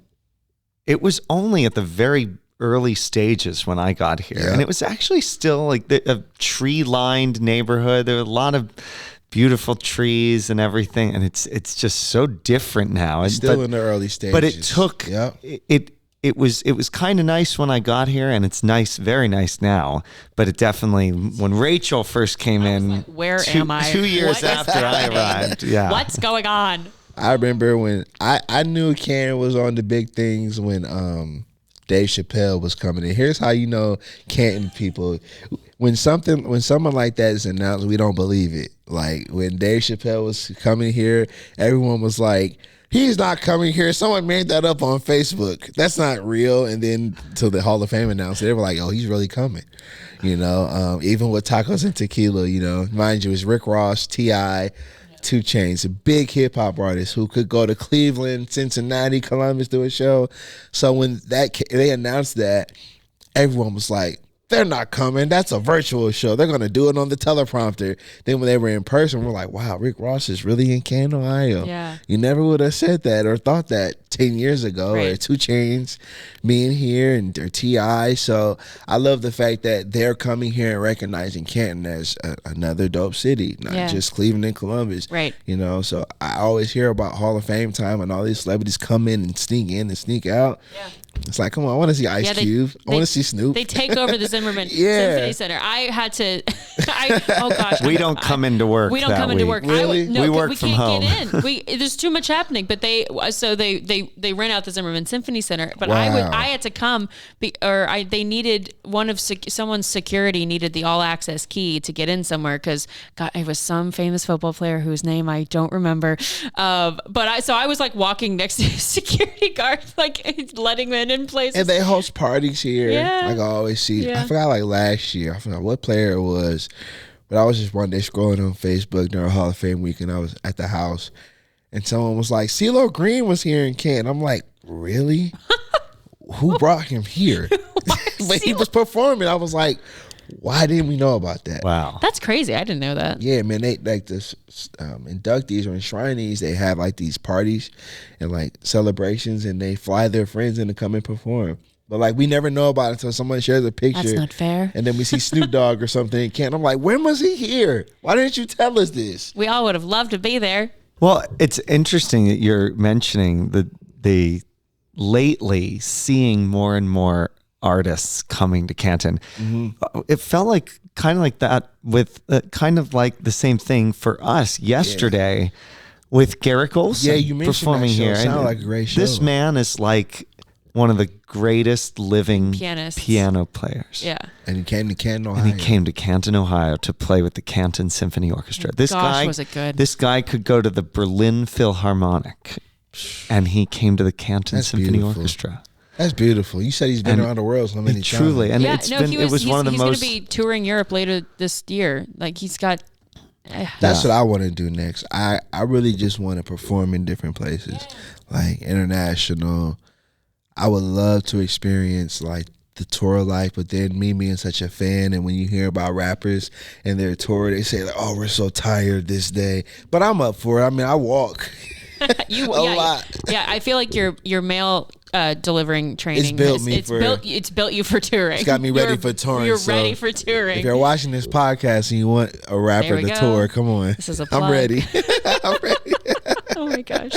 it was only at the very early stages when I got here. Yeah. And it was actually still like a tree-lined neighborhood. There were a lot of beautiful trees and everything. And it's just so different now. Still in the early stages. But it took, Yep. it was kind of nice when I got here, and it's nice, very nice now. But it definitely, when Rachel first came in, like, where am I? 2 years What is after I happening? arrived, yeah. What's going on? I remember when I knew Canton was on the big things when Dave Chappelle was coming in. Here's how you know Canton people. When someone like that is announced, we don't believe it. Like when Dave Chappelle was coming here, everyone was like, he's not coming here. Someone made that up on Facebook. That's not real. And then till the Hall of Fame announced it, they were like, oh, he's really coming. You know, even with Tacos and Tequila, you know, mind you, it was Rick Ross, T.I., 2 Chainz, a big hip hop artist who could go to Cleveland, Cincinnati, Columbus, do a show. So when they announced that, everyone was like, they're not coming. That's a virtual show. They're going to do it on the teleprompter. Then when they were in person, we're like, wow, Rick Ross is really in Canton, Ohio. Yeah. You never would have said that or thought that 10 years ago. Right. Or 2 Chainz being here and their T.I. So I love the fact that they're coming here and recognizing Canton as another dope city, not Yeah. just Cleveland and Columbus. Right. You know, so I always hear about Hall of Fame time and all these celebrities come in and sneak out. Yeah. It's like, come on, I want to see Ice Yeah, Cube. I want to see Snoop. They take over the Zimmerman Yeah. Symphony Center. I had to. Oh gosh. We don't come into work. We don't that come into week. work. Really? No, We 'cause work we from can't home. get in. There's too much happening. But they rent out the Zimmerman Symphony Center. But Wow. I had to come, they needed someone's security needed the all access key to get in somewhere because it was some famous football player whose name I don't remember. But I was like walking next to a security guard, like letting them in places. And they host parties here. Yeah. Like I always see. Yeah. I forgot like last year. I forgot what player it was. But I was just one day scrolling on Facebook during Hall of Fame week and I was at the house. And someone was like, CeeLo Green was here in Canton. I'm like, really? Who brought him here? But he was performing. I was like, why didn't we know about that? Wow. That's crazy. I didn't know that. Yeah, man, they like this inductees or enshrinees, they have like these parties and like celebrations and they fly their friends in to come and perform. But like we never know about it until someone shares a picture. That's not fair. And then we see Snoop Dogg or something in Canton. I'm like, when was he here? Why didn't you tell us this? We all would have loved to be there. Well, it's interesting that you're mentioning the lately seeing more and more artists coming to Canton. Mm-hmm. It felt like kind of like that with kind of like the same thing for us yesterday with Garrick Olson Yeah, you mentioned performing that show. here. It sounded And like a great show. This man is like one of the greatest living Pianists. piano players. Yeah. And he came to Canton, Ohio. And he came to Canton, Ohio to play with the Canton Symphony Orchestra. This Gosh, guy was it good. This guy could go to the Berlin Philharmonic and he came to the Canton That's Symphony beautiful. Orchestra. That's beautiful. You said he's been And around the world so many times. Truly, and Yeah, it's no, been he was, it was one of the he's most going to be touring Europe later this year. Like he's got. That's what I want to do next. I really just want to perform in different places, like international. I would love to experience like the tour life, but then me being such a fan, and when you hear about rappers and their tour, they say like, "Oh, we're so tired this day," but I'm up for it. I mean, I walk a lot. Yeah, I feel like your mail delivering training. It's built you for touring. It's got me ready for touring. You're so ready for touring. If you're watching this podcast and you want a rapper There we to go. tour, come on. This is a I'm plug. ready. I'm ready. Oh my gosh.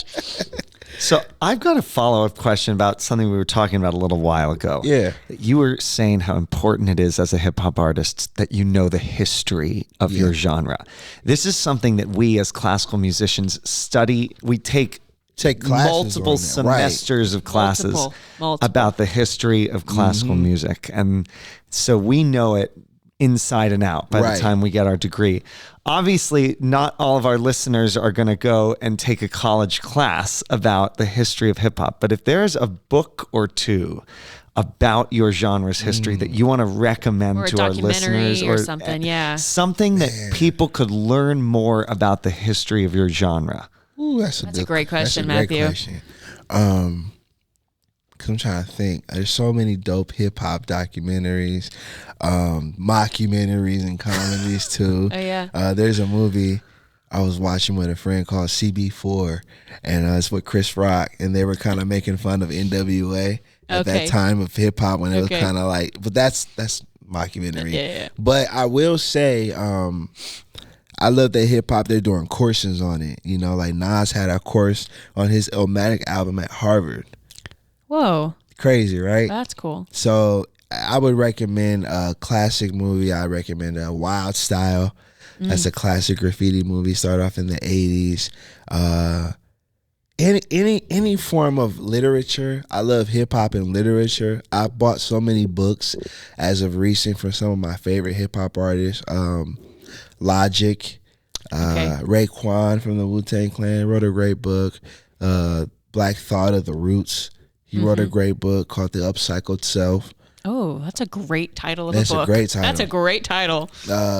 So I've got a follow-up question about something we were talking about a little while ago. Yeah. You were saying how important it is as a hip-hop artist that you know the history of your genre. This is something that we as classical musicians study. We take classes multiple on that, right. semesters of classes Multiple. about the history of classical music. And so we know it inside and out by Right. the time we get our degree. Obviously, not all of our listeners are going to go and take a college class about the history of hip hop. But if there's a book or two about your genre's history that you want to recommend Or a to our listeners, documentary or something, yeah. something that people could learn more about the history of your genre? Ooh, that's a great question, that's a great Matthew. question. 'Cause I'm trying to think. There's so many dope hip hop documentaries, mockumentaries, and comedies too. Oh yeah. There's a movie I was watching with a friend called CB4, and it's with Chris Rock, and they were kind of making fun of NWA at that time of hip hop when it was kind of like. But that's mockumentary. Yeah. But I will say, I love that hip hop. They're doing courses on it. You know, like Nas had a course on his Illmatic album at Harvard. Whoa. Crazy, right? That's cool. So I would recommend a classic movie. I recommend Wild Style. That's a classic graffiti movie. Started off in the 80s. Any form of literature. I love hip hop and literature. I bought so many books as of recent from some of my favorite hip hop artists. Logic, Raekwon from the Wu-Tang Clan wrote a great book. Black Thought of the Roots. He wrote a great book called The Upcycled Self. Oh, that's a great title of That's a book. a great title. That's a great title.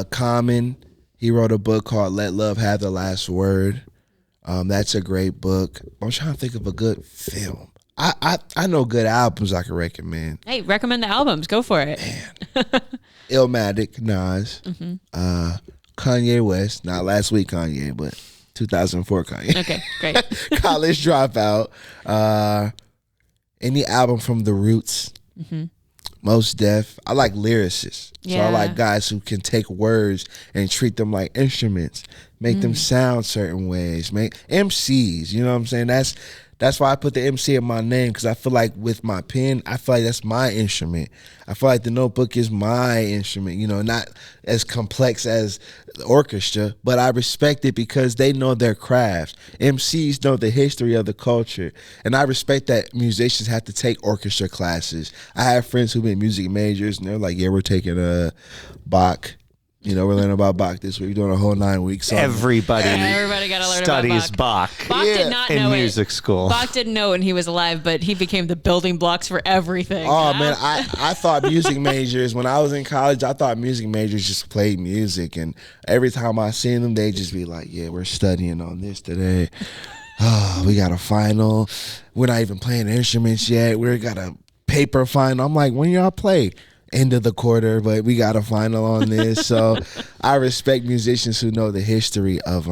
Common, he wrote a book called Let Love Have the Last Word. That's a great book. I'm trying to think of a good film. I know good albums I can recommend. Hey, recommend the albums. Go for it. Illmatic, Nas. Kanye West. Not last week Kanye, but 2004 Kanye. Okay, great. College Dropout. Any album from The Roots. Most Def. I like lyricists. So I like guys who can take words and treat them like instruments, make them sound certain ways, make MCs, you know what I'm saying? That's why I put the MC in my name, because I feel like with my pen, I feel like that's my instrument. I feel like the notebook is my instrument, you know, not as complex as the orchestra, but I respect it because they know their craft. MCs know the history of the culture, and I respect that musicians have to take orchestra classes. I have friends who've been music majors, and they're like, yeah, we're taking a Bach. You know, we're learning about Bach this week. We're doing a whole 9 weeks. Everybody got to learn studies about Bach. Bach did not in know music school. Bach didn't know when he was alive, but he became the building blocks for everything. Oh, man, I thought music majors, when I was in college, I thought music majors just played music. And every time I seen them, they just be like, yeah, we're studying on this today. Oh, we got a final. We're not even playing instruments yet. We got a paper final. I'm like, when y'all play? End of the quarter, but we got a final on this. So I respect musicians who know the history of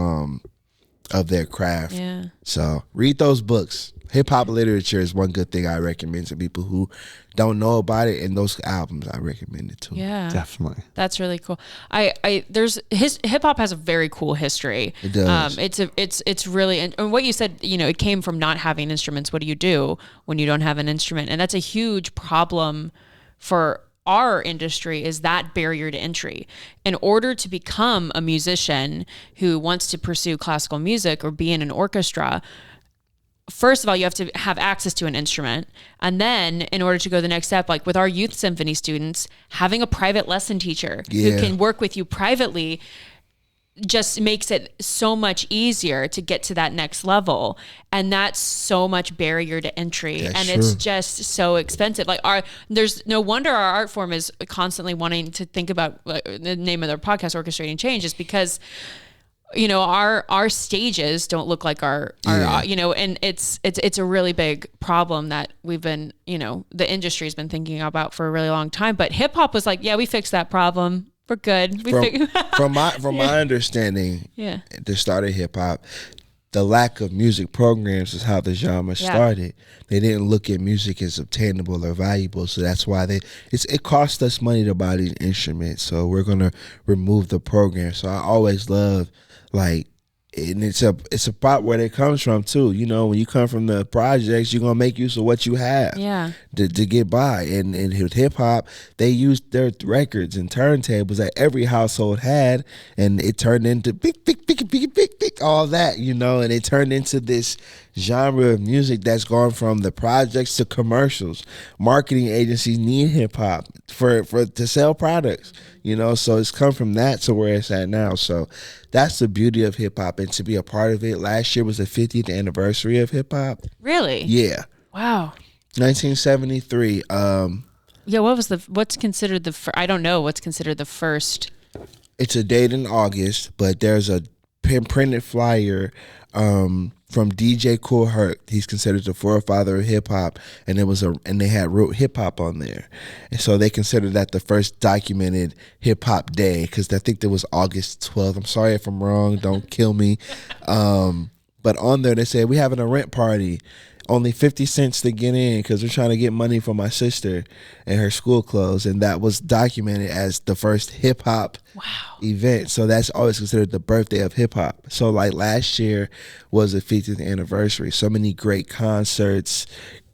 their craft. Yeah. So read those books. Hip hop literature is one good thing I recommend to people who don't know about it, and those albums I recommend it to. Yeah, Definitely. That's really cool. Hip hop has a very cool history. It does. It's really, and what you said, you know, it came from not having instruments. What do you do when you don't have an instrument? And that's a huge problem for our industry, is that barrier to entry. In order to become a musician who wants to pursue classical music or be in an orchestra, first of all, you have to have access to an instrument. And then in order to go the next step, like with our youth symphony students, having a private lesson teacher who can work with you privately just makes it so much easier to get to that next level. And that's so much barrier to entry. That's and true. it's just so expensive. Like there's no wonder our art form is constantly wanting to think about, the name of their podcast, Orchestrating Change, is because, you know, our stages don't look like our you know, and it's a really big problem that we've been, you know, the industry's been thinking about for a really long time. But hip hop was like, yeah, we fixed that problem. We're good. From my understanding, the start of hip hop, the lack of music programs is how the genre started. They didn't look at music as obtainable or valuable, so that's why it cost us money to buy these instruments. So we're gonna remove the program. So I always love, like, and it's a part where it comes from too. You know, when you come from the projects, you're gonna make use of what you have to get by. And with hip hop, they used their records and turntables that every household had, and it turned into big, all that, you know, and it turned into this genre of music that's gone from the projects to commercials. Marketing agencies need hip hop for to sell products, you know, so it's come from that to where it's at now. So that's the beauty of hip hop, and to be a part of it. Last year was the 50th anniversary of hip hop. Really? Yeah. Wow. 1973. Yeah, what's considered the I don't know what's considered the first. It's a date in August, but there's a printed flyer from DJ Kool Herc. He's considered the forefather of hip hop, and they had wrote hip hop on there, and so they considered that the first documented hip hop day, because I think there was August 12th. I'm sorry if I'm wrong. Don't kill me. But on there they said, we having a rent party. Only 50 cents to get in because we're trying to get money for my sister and her school clothes. And that was documented as the first hip hop event. So that's always considered the birthday of hip hop. So like last year was the 50th anniversary. So many great concerts.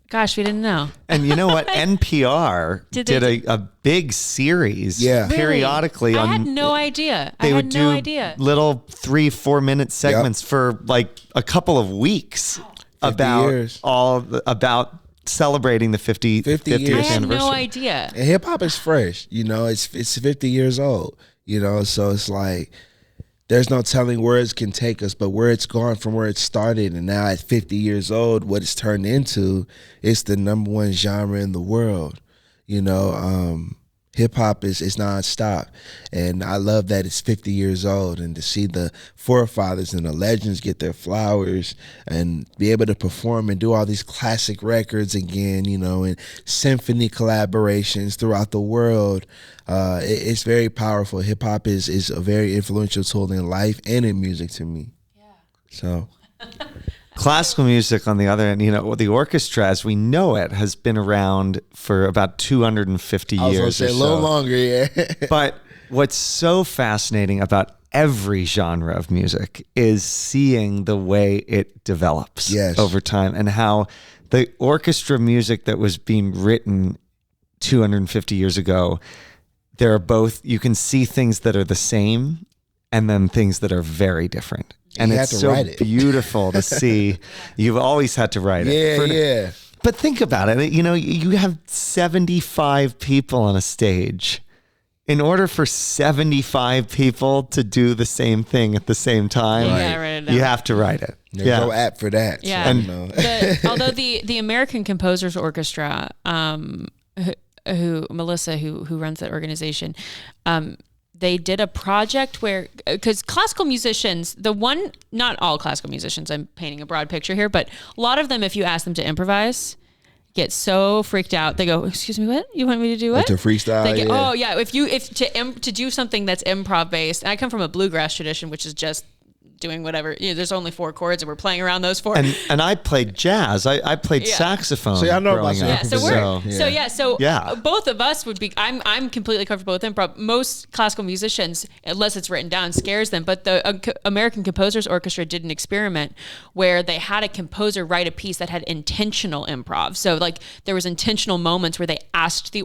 Gosh, we didn't know. And you know what? NPR did a big series periodically. Really? I had no idea. They would do little 3-4 minute segments for like a couple of weeks. About celebrating the 50th years. I had anniversary. no idea. And hip hop is fresh, it's 50 years old, so it's like there's no telling where it can take us, but where it's gone from where it started, and now at 50 years old, what it's turned into, it's the number one genre in the world. Hip hop is nonstop, and I love that it's 50 years old, and to see the forefathers and the legends get their flowers and be able to perform and do all these classic records again, and symphony collaborations throughout the world. It's very powerful. Hip hop is a very influential tool in life and in music to me. Yeah. So. Classical music, on the other end, the orchestra, as we know it, has been around for about 250 years. I was going to say a little longer, yeah. But what's so fascinating about every genre of music is seeing the way it develops over time, and how the orchestra music that was being written 250 years ago, there are both, you can see things that are the same and then things that are very different. And it's so beautiful to see. You've always had to write it. Yeah. But think about it. You have 75 people on a stage. In order for 75 people to do the same thing at the same time, you have to write it. There's no app for that. Yeah. So, although the American Composers Orchestra, Melissa, who runs that organization, they did a project where, because classical musicians, not all classical musicians, I'm painting a broad picture here, but a lot of them, if you ask them to improvise, get so freaked out. They go, "Excuse me, what? You want me to do what?" To freestyle. They get, oh yeah, if to do something that's improv based. And I come from a bluegrass tradition, which is just doing whatever. There's only 4 chords, and we're playing around those 4. And I played jazz. I played saxophone. So I know about that. So both of us would be. I'm completely comfortable with improv. Most classical musicians, unless it's written down, scares them. But the American Composers Orchestra did an experiment where they had a composer write a piece that had intentional improv. So like there was intentional moments where they asked an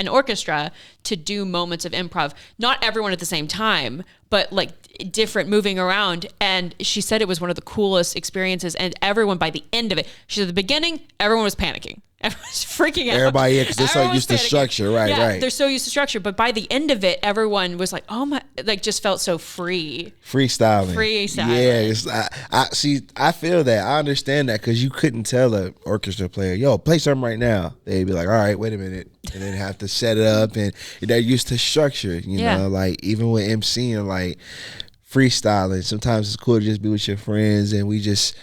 orchestra to do moments of improv. Not everyone at the same time, but like different, moving around. And she said it was one of the coolest experiences. And everyone, by the end of it, she said at the beginning, everyone was panicking. Everyone was freaking out. Everybody, because they're so used to structure, right. They're so used to structure. But by the end of it, everyone was like, oh my, like just felt so free. Freestyling. Yeah, I feel that. I understand that, because you couldn't tell an orchestra player, yo, play something right now. They'd be like, all right, wait a minute. And then have to set it up, and they're used to structure, you know, like even with MCing, like freestyling, sometimes it's cool to just be with your friends and we just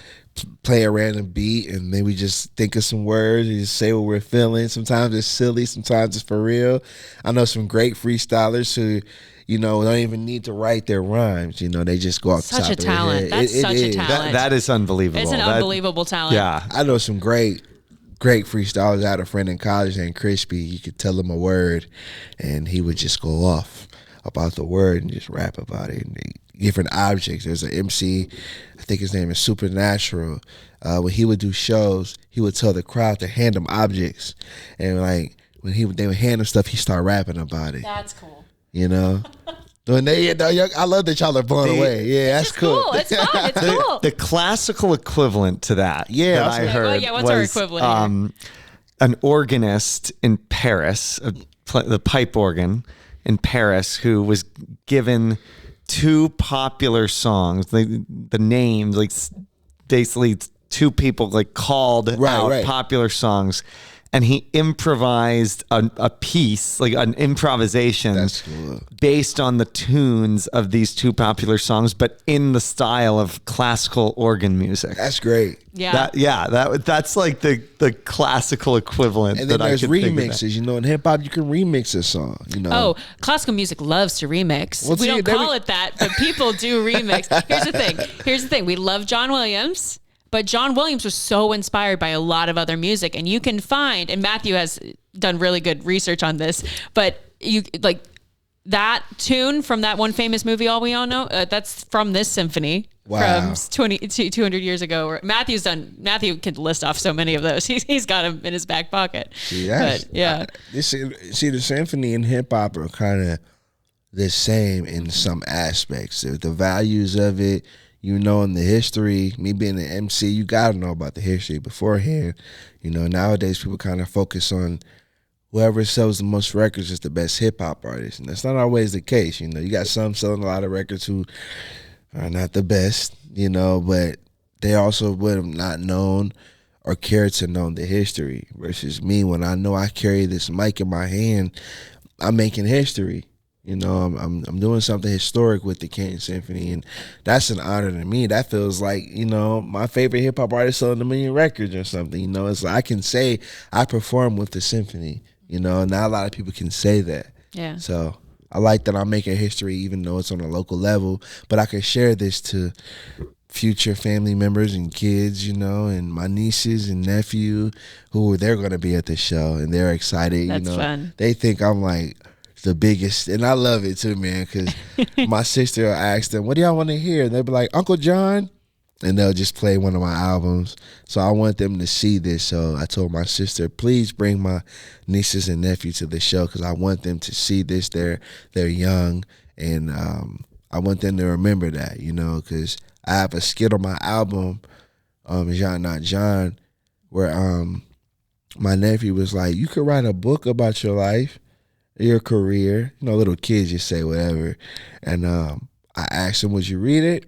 play a random beat and then we just think of some words and just say what we're feeling. Sometimes it's silly, sometimes it's for real. I know some great freestylers who, don't even need to write their rhymes. They just go off the top of their head. That's such a talent. That is unbelievable. It's an unbelievable talent. Yeah. I know some great freestylers. I had a friend in college named Crispy. You could tell him a word and he would just go off about the word and just rap about it. And different objects. There's an MC, I think his name is Supernatural. When he would do shows, he would tell the crowd to hand him objects, and like when they would hand him stuff, he start rapping about it. That's cool. When I love that y'all are blown away. Yeah, that's cool. It's fun. It's cool. The classical equivalent to that. Yeah, I heard. What's our equivalent? An organist in Paris, the pipe organ in Paris, who was given 2 popular songs, the names, like basically two people like called out popular songs, and he improvised a piece, like an improvisation. That's cool. Based on the tunes of these two popular songs, but in the style of classical organ music. That's great. Yeah. That's like the classical equivalent. And then that there's I could think of remixes. You know, in hip hop, you can remix a song. You know. Oh, classical music loves to remix. Well, we don't call it that, but people do remix. Here's the thing. We love John Williams. But John Williams was so inspired by a lot of other music, and you can find, and Matthew has done really good research on this, but you like that tune from that one famous movie, All We All Know, that's from this symphony from 200 years ago. Matthew can list off so many of those. He's got them in his back pocket. See, the symphony and hip hop are kind of the same in some aspects. The values of it, you know, in the history, me being an MC, you got to know about the history beforehand. You know, nowadays people kind of focus on whoever sells the most records is the best hip hop artist. And that's not always the case. You know, you got some selling a lot of records who are not the best, you know, but they also would have not known or cared to know the history. Versus me, when I know I carry this mic in my hand, I'm making history. You know, I'm doing something historic with the Canton Symphony, and that's an honor to me. That feels like, you know, my favorite hip hop artist selling 1 million records or something. You know, it's like I can say I perform with the symphony. You know, not a lot of people can say that. Yeah. So I like that I'm making history, even though it's on a local level. But I can share this to future family members and kids, you know, and my nieces and nephew they're going to be at the show, and they're excited. That's you know, fun. They think I'm like the biggest, and I love it too, man, because my sister will ask them, what do y'all want to hear? And they'll be like, Uncle John, and they'll just play one of my albums. So I want them to see this. So I told my sister, please bring my nieces and nephew to the show, because I want them to see this. They're young, and I want them to remember that, you know, because I have a skit on my album, Jean Not John, where my nephew was like, you could write a book about your life, your career. You know, little kids just say whatever. And I asked him, would you read it?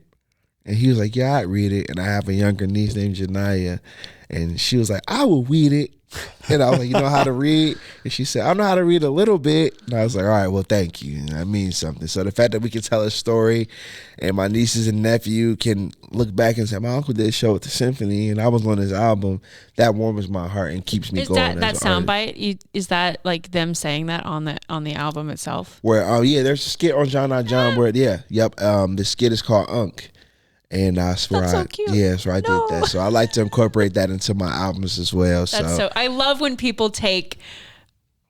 And he was like, yeah, I'd read it. And I have a younger niece named Janaya, and she was like, I will read it. And I was like, you know how to read? And she said, I know how to read a little bit. And I was like, all right, well, thank you. And that means something. So the fact that we can tell a story, and my nieces and nephew can look back and say, my uncle did a show with the symphony, and I was on his album, that warms my heart and keeps me going. That soundbite, is that like them saying that on the album itself? Where, yeah, there's a skit on John Not John where, the skit is called Unk. And that's where so cute. Yeah, that's where I did that. So I like to incorporate that into my albums as well. So I love when people take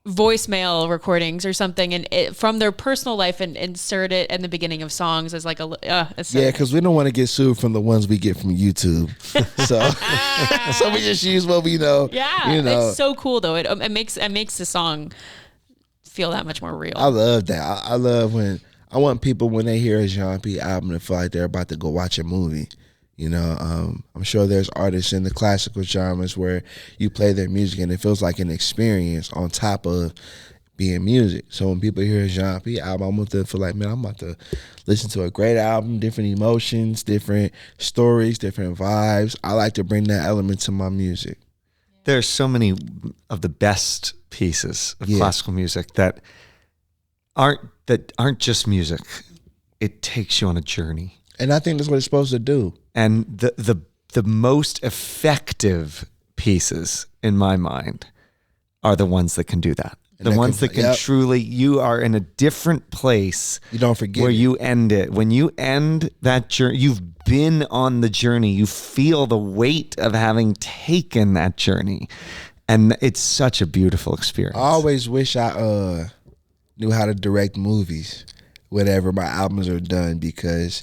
voicemail recordings or something and from their personal life and insert it in the beginning of songs as like because we don't want to get sued from the ones we get from YouTube. So we just use what we know. Yeah, you know. It's so cool though. It makes the song feel that much more real. I love that. I love when I want people, when they hear a Jéan P album, to feel like they're about to go watch a movie. You know, I'm sure there's artists in the classical genres where you play their music and it feels like an experience on top of being music. So when people hear a Jéan P album, I want them to feel like, man, I'm about to listen to a great album, different emotions, different stories, different vibes. I like to bring that element to my music. There's so many of the best pieces of classical music that aren't just music. It takes you on a journey. And I think that's what it's supposed to do. And the most effective pieces, in my mind, are the ones that can do that. The ones that can truly, you are in a different place. You don't forget where you end it. When you end that journey, you've been on the journey. You feel the weight of having taken that journey. And it's such a beautiful experience. I always wish I knew how to direct movies whenever my albums are done, because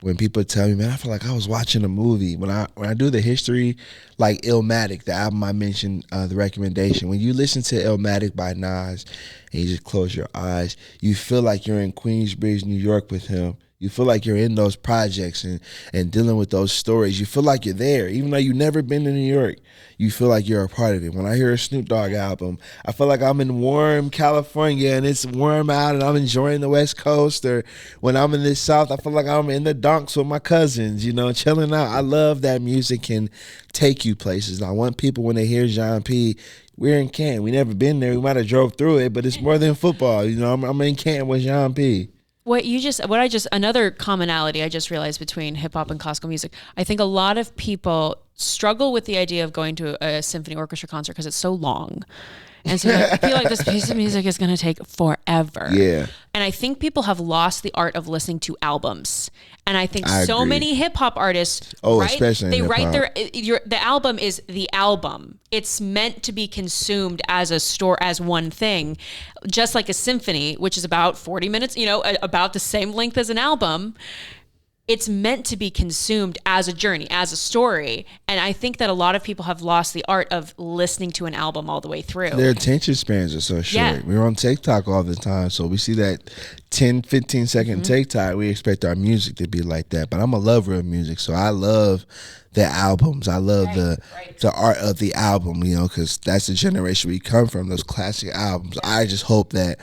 when people tell me, man, I feel like I was watching a movie. When I do the history, like Illmatic, the album I mentioned, the recommendation, when you listen to Illmatic by Nas and you just close your eyes, you feel like you're in Queensbridge, New York with him. You feel like you're in those projects and dealing with those stories. You feel like you're there. Even though you've never been to New York, you feel like you're a part of it. When I hear a Snoop Dogg album, I feel like I'm in warm California and it's warm out and I'm enjoying the West Coast. Or when I'm in the South, I feel like I'm in the Dunks with my cousins, you know, chilling out. I love that music can take you places. And I want people, when they hear Jéan P, we're in Canton. We never been there. We might have drove through it, but it's more than football. You know, I'm in Canton with Jéan P. Another commonality I just realized between hip hop and classical music. I think a lot of people struggle with the idea of going to a symphony orchestra concert because it's so long. And so I feel like this piece of music is going to take forever. Yeah. And I think people have lost the art of listening to albums. And I think I agree. many hip hop artists, especially they write hip-hop. the album is the album. It's meant to be consumed as as one thing, just like a symphony, which is about 40 minutes, you know, about the same length as an album. It's meant to be consumed as a journey, as a story. And I think that a lot of people have lost the art of listening to an album all the way through. Their attention spans are so short. Yeah. We're on TikTok all the time, so we see that 10, 15-second TikTok. We expect our music to be like that. But I'm a lover of music, so I love the albums. I love the art of the album, you know, because that's the generation we come from, those classic albums. I just hope that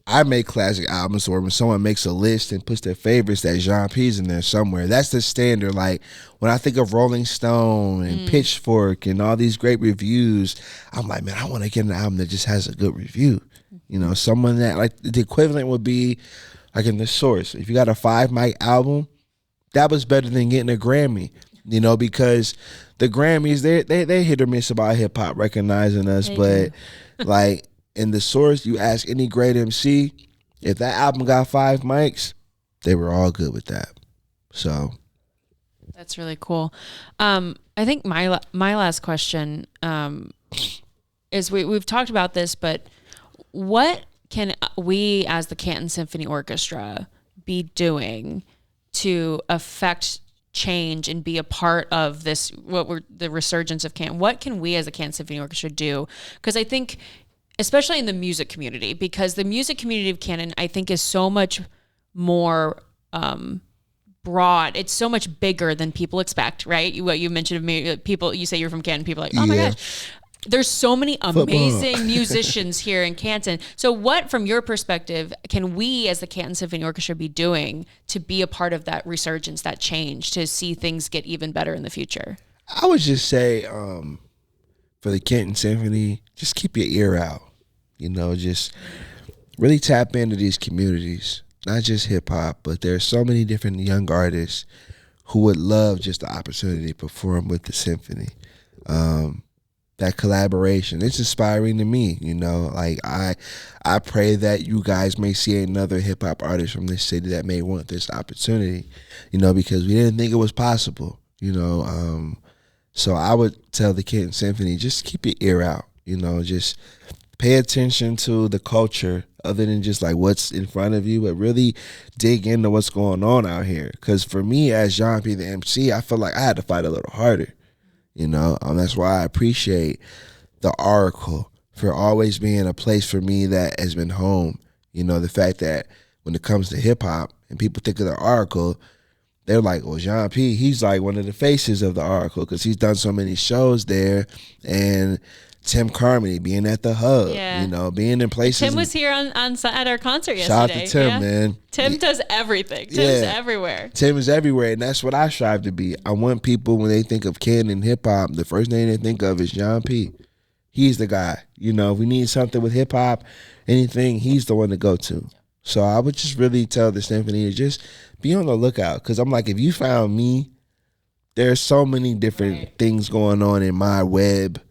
I make classic albums, or when someone makes a list and puts their favorites, that Jéan P's in there somewhere. That's the standard. Like when I think of Rolling Stone and Pitchfork and all these great reviews, I'm like, man, I want to get an album that just has a good review. You know, someone that, like, the equivalent would be like in The Source. If you got a 5-mic album, that was better than getting a Grammy. You know, because the Grammys, they hit or miss about hip hop recognizing us, but like. In The Source, you ask any great MC, if that album got 5 mics, they were all good with that. So that's really cool. I think my last question is we've talked about this, but what can we as the Canton Symphony Orchestra be doing to affect change and be a part of this, the resurgence of Canton? What can we as the Canton Symphony Orchestra do? Because I think, especially in the music community, because the music community of Canton, I think, is so much more broad. It's so much bigger than people expect, right? What you mentioned of me, people, you say you're from Canton, people are like, oh my gosh. There's so many amazing musicians here in Canton. So what, from your perspective, can we as the Canton Symphony Orchestra be doing to be a part of that resurgence, that change, to see things get even better in the future? I would just say, for the Canton Symphony, just keep your ear out. You know, just really tap into these communities, not just hip hop, but there's so many different young artists who would love just the opportunity to perform with the symphony. That collaboration, it's inspiring to me. You know, like I pray that you guys may see another hip hop artist from this city that may want this opportunity. You know, because we didn't think it was possible. You know. So I would tell the Canton Symphony, just keep your ear out, you know, just pay attention to the culture other than just like what's in front of you, but really dig into what's going on out here. Because for me, as Jéan P The MC, I feel like I had to fight a little harder, you know. That's why I appreciate the Oracle for always being a place for me that has been home. You know, the fact that when it comes to hip hop and people think of the Oracle, they're like, well, Jéan P, he's like one of the faces of the Oracle because he's done so many shows there. And Tim Carmody being at the Hub, you know, being in places. Tim was here at our concert yesterday. Shout out to Tim, man. Tim does everything. Tim's everywhere. Tim is everywhere, and that's what I strive to be. I want people, when they think of Canton hip hop, the first name they think of is Jéan P. He's the guy. You know, if we need something with hip hop, anything, he's the one to go to. So I would just really tell the symphony to just be on the lookout, because I'm like, if you found me, there's so many different things going on in my web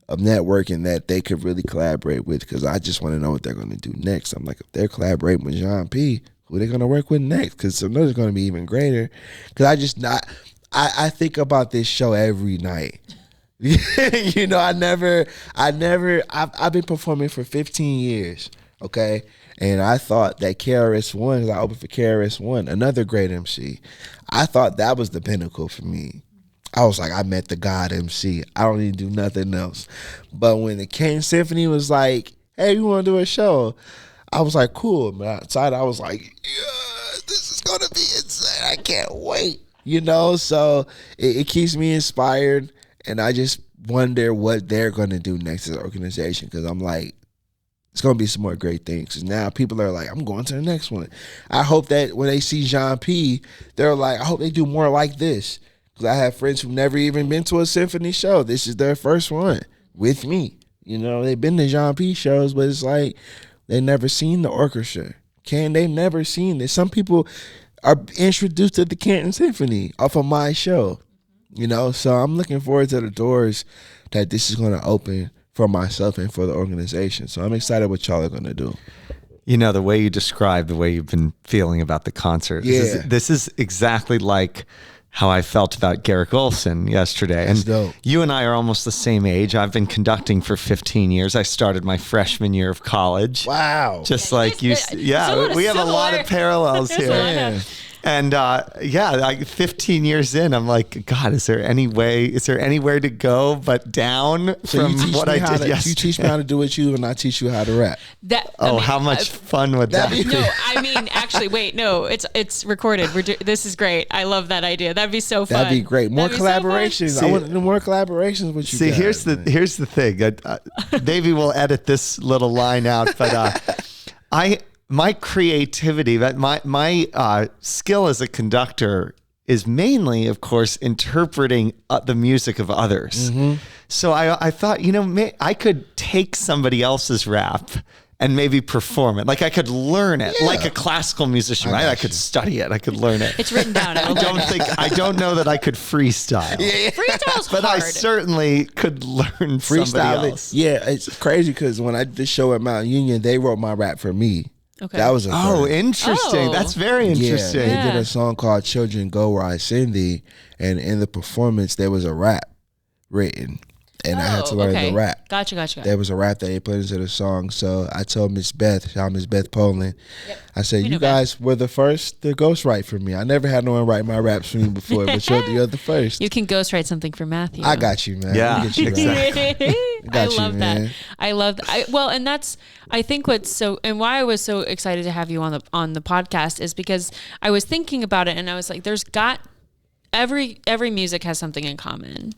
of networking that they could really collaborate with, because I just want to know what they're going to do next. I'm like, if they're collaborating with Jéan P, who are they going to work with next? Because I know it's going to be even greater. Because I think about this show every night. You know, I've been performing for 15 years, okay? And I thought that KRS-One, because I opened for KRS-One, another great MC, I thought that was the pinnacle for me. I was like, I met the God MC. I don't need to do nothing else. But when the Canton Symphony was like, hey, you want to do a show? I was like, cool. But outside, I was like, yeah, this is going to be insane. I can't wait. You know, so it keeps me inspired, and I just wonder what they're going to do next as an organization, because I'm like, it's going to be some more great things. 'Cause now people are like, I'm going to the next one. I hope that when they see Jéan P, they're like, I hope they do more like this. Because I have friends who've never even been to a symphony show. This is their first one with me. You know, they've been to Jéan P shows, but it's like they've never seen the orchestra. They've never seen this. Some people are introduced to the Canton Symphony off of my show, you know? So I'm looking forward to the doors that this is going to open for myself and for the organization. So I'm excited what y'all are going to do. You know, the way you describe the way you've been feeling about the concert. Yeah. This is exactly like how I felt about Garrick Olson yesterday. That's And dope. you and I are almost the same age. I've been conducting for 15 years. I started my freshman year of college. Wow. Just like you, yeah, we have a lot of parallels here. Yeah. And like 15 years in, I'm like, God, is there anywhere to go but down So from you teach what me I how did to, yesterday? you teach me how to do it you, and I teach you how to rap. How much fun would that be? No, I mean, actually, wait, no, it's recorded. This is great. I love that idea. That'd be so fun. That'd be great. More That'd be so fun. collaborations. I want to do more collaborations with you. See, guys, here's the thing. Maybe we'll edit this little line out, but my creativity, my skill as a conductor is mainly, of course, interpreting the music of others. Mm-hmm. So I thought, I could take somebody else's rap and maybe perform it. Like I could learn it, like a classical musician, right? I could study it. I could learn it. It's written down. I don't know that I could freestyle. Freestyle's But hard. I certainly could learn somebody freestyle. else. Yeah, it's crazy because when I did the show at Mount Union, they wrote my rap for me. Okay. That was a first. Interesting. Oh. That's very interesting. Yeah, they did Yeah. a song called "Children Go Where I Send Thee," and in the performance there was a rap written, and I had to learn the rap. Gotcha. There was a rap that they put into the song, so I told Miss Beth, shout out Miss Beth Poland, I said, We you know guys were the first to ghostwrite for me. I never had no one write my raps for me before, but you're the first. You can ghostwrite something for Matthew. I got you, man. Yeah, Let me get you right. exactly. I Got you, love man. that. I love that. Well, and that's I think what's so and why I was so excited to have you on the podcast is because I was thinking about it and I was like, there's got every music has something in common,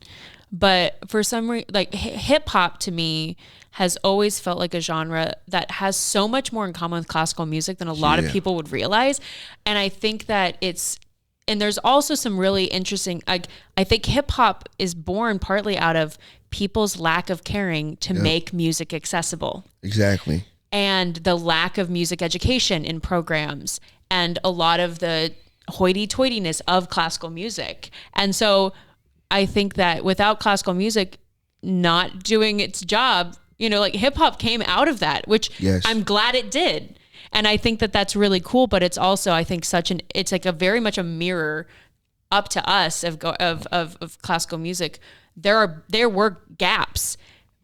but for some reason, like hip hop to me has always felt like a genre that has so much more in common with classical music than a lot of people would realize, and I think that and there's also some really interesting, I think hip hop is born partly out of people's lack of caring to make music accessible. Exactly. And the lack of music education in programs and a lot of the hoity-toityness of classical music. And so I think that without classical music not doing its job, like hip hop came out of that, which I'm glad it did. And I think that that's really cool, but it's also, I think it's like a very much a mirror up to us of classical music. There were gaps,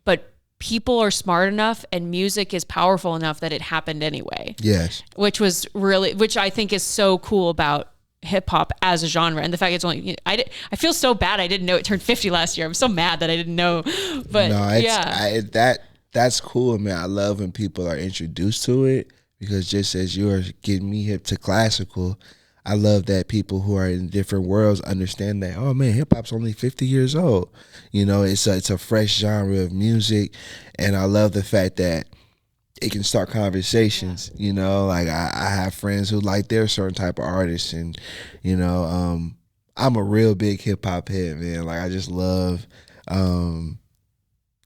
but people are smart enough and music is powerful enough that it happened anyway. Yes. Which I think is so cool about hip hop as a genre, and the fact it's only I feel so bad I didn't know it turned 50 last year. I'm so mad that I didn't know, but that's cool, man. I love when people are introduced to it because just as you're getting me hip to classical, I love that people who are in different worlds understand that, oh man, hip hop's only 50 years old. It's a fresh genre of music, and I love the fact that it can start conversations. Like I have friends who like their certain type of artists, and I'm a real big hip hop head, man. Like I just love I'm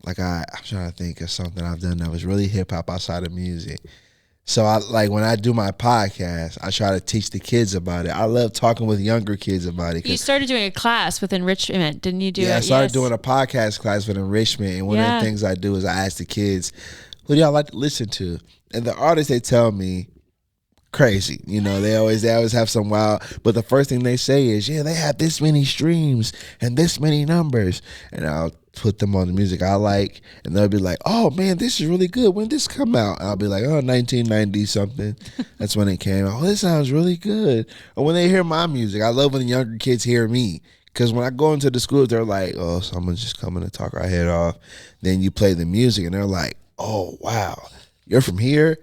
trying to think of something I've done that was really hip hop outside of music. So when I do my podcast, I try to teach the kids about it. I love talking with younger kids about it. You started doing a class with enrichment, didn't you? I started doing a podcast class with enrichment, and one of the things I do is I ask the kids, who do y'all like to listen to? And the artists, they tell me, crazy. They always have some wild, but the first thing they say is, they have this many streams and this many numbers. And I'll put them on the music I like, and they'll be like, oh man, this is really good. When did this come out? I'll be like, 1990 something. That's when it came out. Oh, this sounds really good. Or when they hear my music, I love when the younger kids hear me. Because when I go into the schools, they're like, oh, someone's just coming to talk our head off. Then you play the music, and they're like, oh, wow. you're from here,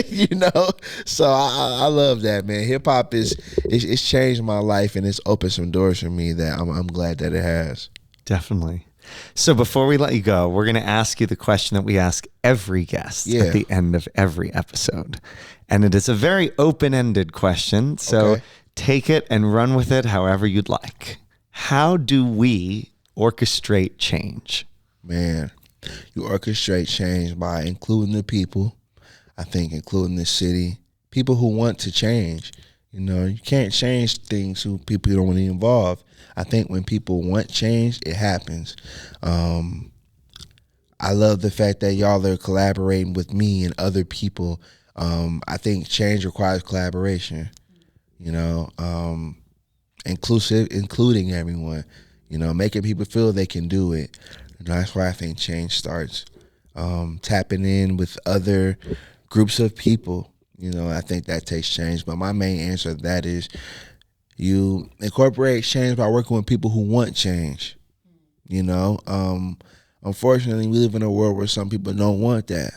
you know? So I love that, man. Hip hop it's changed my life, and it's opened some doors for me that I'm glad that it has. Definitely. So before we let you go, we're going to ask you the question that we ask every guest at the end of every episode. And it is a very open-ended question. So take it and run with it however you'd like. How do we orchestrate change? Man, you orchestrate change by including the people. I think including the city, people who want to change. You know, you can't change things who people you don't want to involve. I think when people want change, it happens. I love the fact that y'all are collaborating with me and other people. I think change requires collaboration. You know, including everyone. You know, making people feel they can do it. And that's why I think change starts. Tapping in with other groups of people. You know, I think that takes change. But my main answer to that is you incorporate change by working with people who want change. You know, unfortunately, we live in a world where some people don't want that.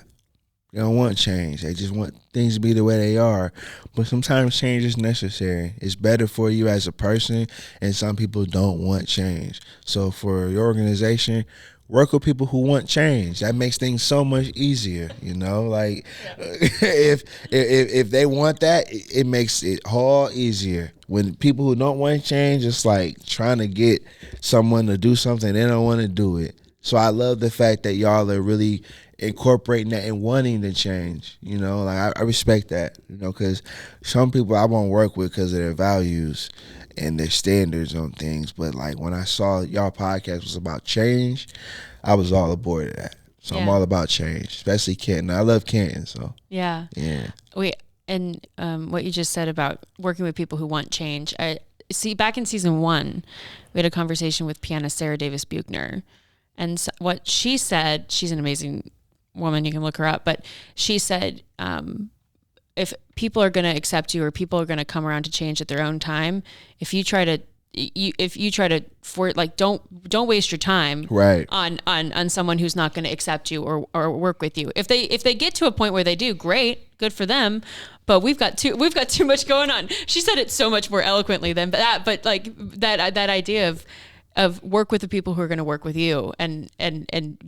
They don't want change. They just want things to be the way they are. But sometimes change is necessary. It's better for you as a person, and some people don't want change. So for your organization, work with people who want change. That makes things so much easier, you know? Like, if they want that, it makes it all easier. When people who don't want change, it's like trying to get someone to do something, they don't want to do it. So I love the fact that y'all are really incorporating that and wanting to change, you know? Like, I respect that, you know, because some people I won't work with because of their values and their standards on things. But like when I saw y'all podcast was about change, I was all aboard that. So I'm all about change, especially Canton. I love Canton, so yeah. And what you just said about working with people who want change. I see back in season 1, we had a conversation with pianist Sarah Davis Buchner, and so what she said, she's an amazing woman, you can look her up, but she said, if people are going to accept you or people are going to come around to change at their own time, if you try to don't waste your time on someone who's not going to accept you or work with you. If they get to a point where they do, great, good for them. But we've got too much going on. She said it so much more eloquently than that. But like that idea of work with the people who are going to work with you and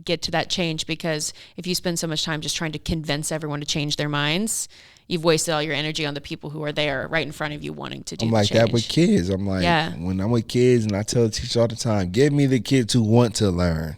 get to that change, because if you spend so much time just trying to convince everyone to change their minds, you've wasted all your energy on the people who are there right in front of you wanting to do I'm like change. that with kids. I'm like, when I'm with kids, and I tell the teacher all the time, give me the kids who want to learn.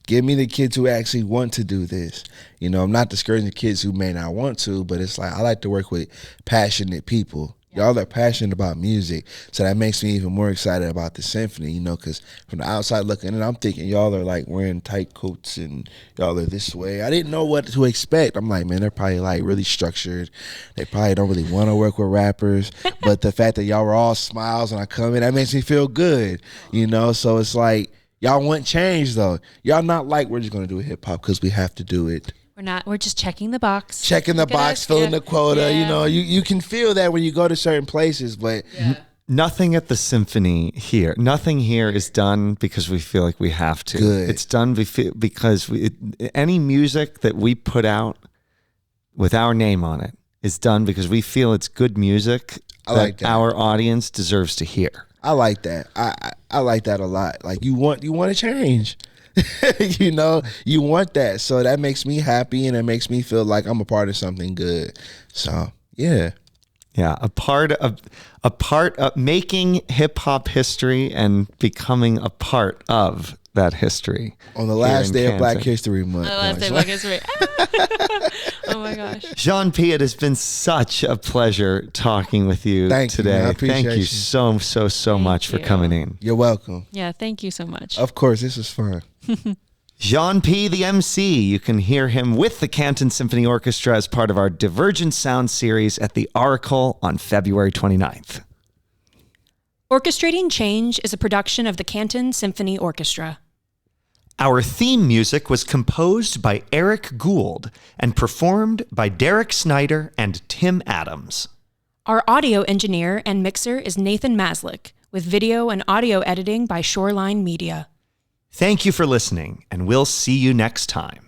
Give me the kids who actually want to do this. You know, I'm not discouraging the kids who may not want to, but it's like I like to work with passionate people. Y'all are passionate about music, so that makes me even more excited about the symphony, you know, because from the outside looking in, I'm thinking y'all are like wearing tight coats and y'all are this way. I didn't know what to expect. I'm like, man, they're probably like really structured. They probably don't really want to work with rappers, but the fact that y'all were all smiles when I come in, that makes me feel good, you know, so it's like y'all want change, though. Y'all not like we're just going to do hip-hop because we have to do it. We're just checking the box. Filling the quota. You know, you can feel that when you go to certain places, but nothing at the symphony here. Nothing here is done because we feel like we have to. Good. It's done because any music that we put out with our name on it is done because we feel it's good music that our audience deserves to hear. I like that. I like that a lot. Like you want to change. You know, you want that. So that makes me happy, and it makes me feel like I'm a part of something good. So yeah, a part of making hip hop history and becoming a part of that history on the last day of Black History Month. The last day of Black History. Oh my gosh, Jéan P, it has been such a pleasure talking with you today. Thank you so much for coming in. You're welcome. Yeah, thank you so much. Of course, this was fun. Jéan P the MC. You can hear him with the Canton Symphony Orchestra as part of our Divergent Sound series at the Oracle on February 29th. Orchestrating Change is a production of the Canton Symphony Orchestra. Our theme music was composed by Eric Gould and performed by Derek Snyder and Tim Adams. Our audio engineer and mixer is Nathan Maslick, with video and audio editing by Shoreline Media. Thank you for listening, and we'll see you next time.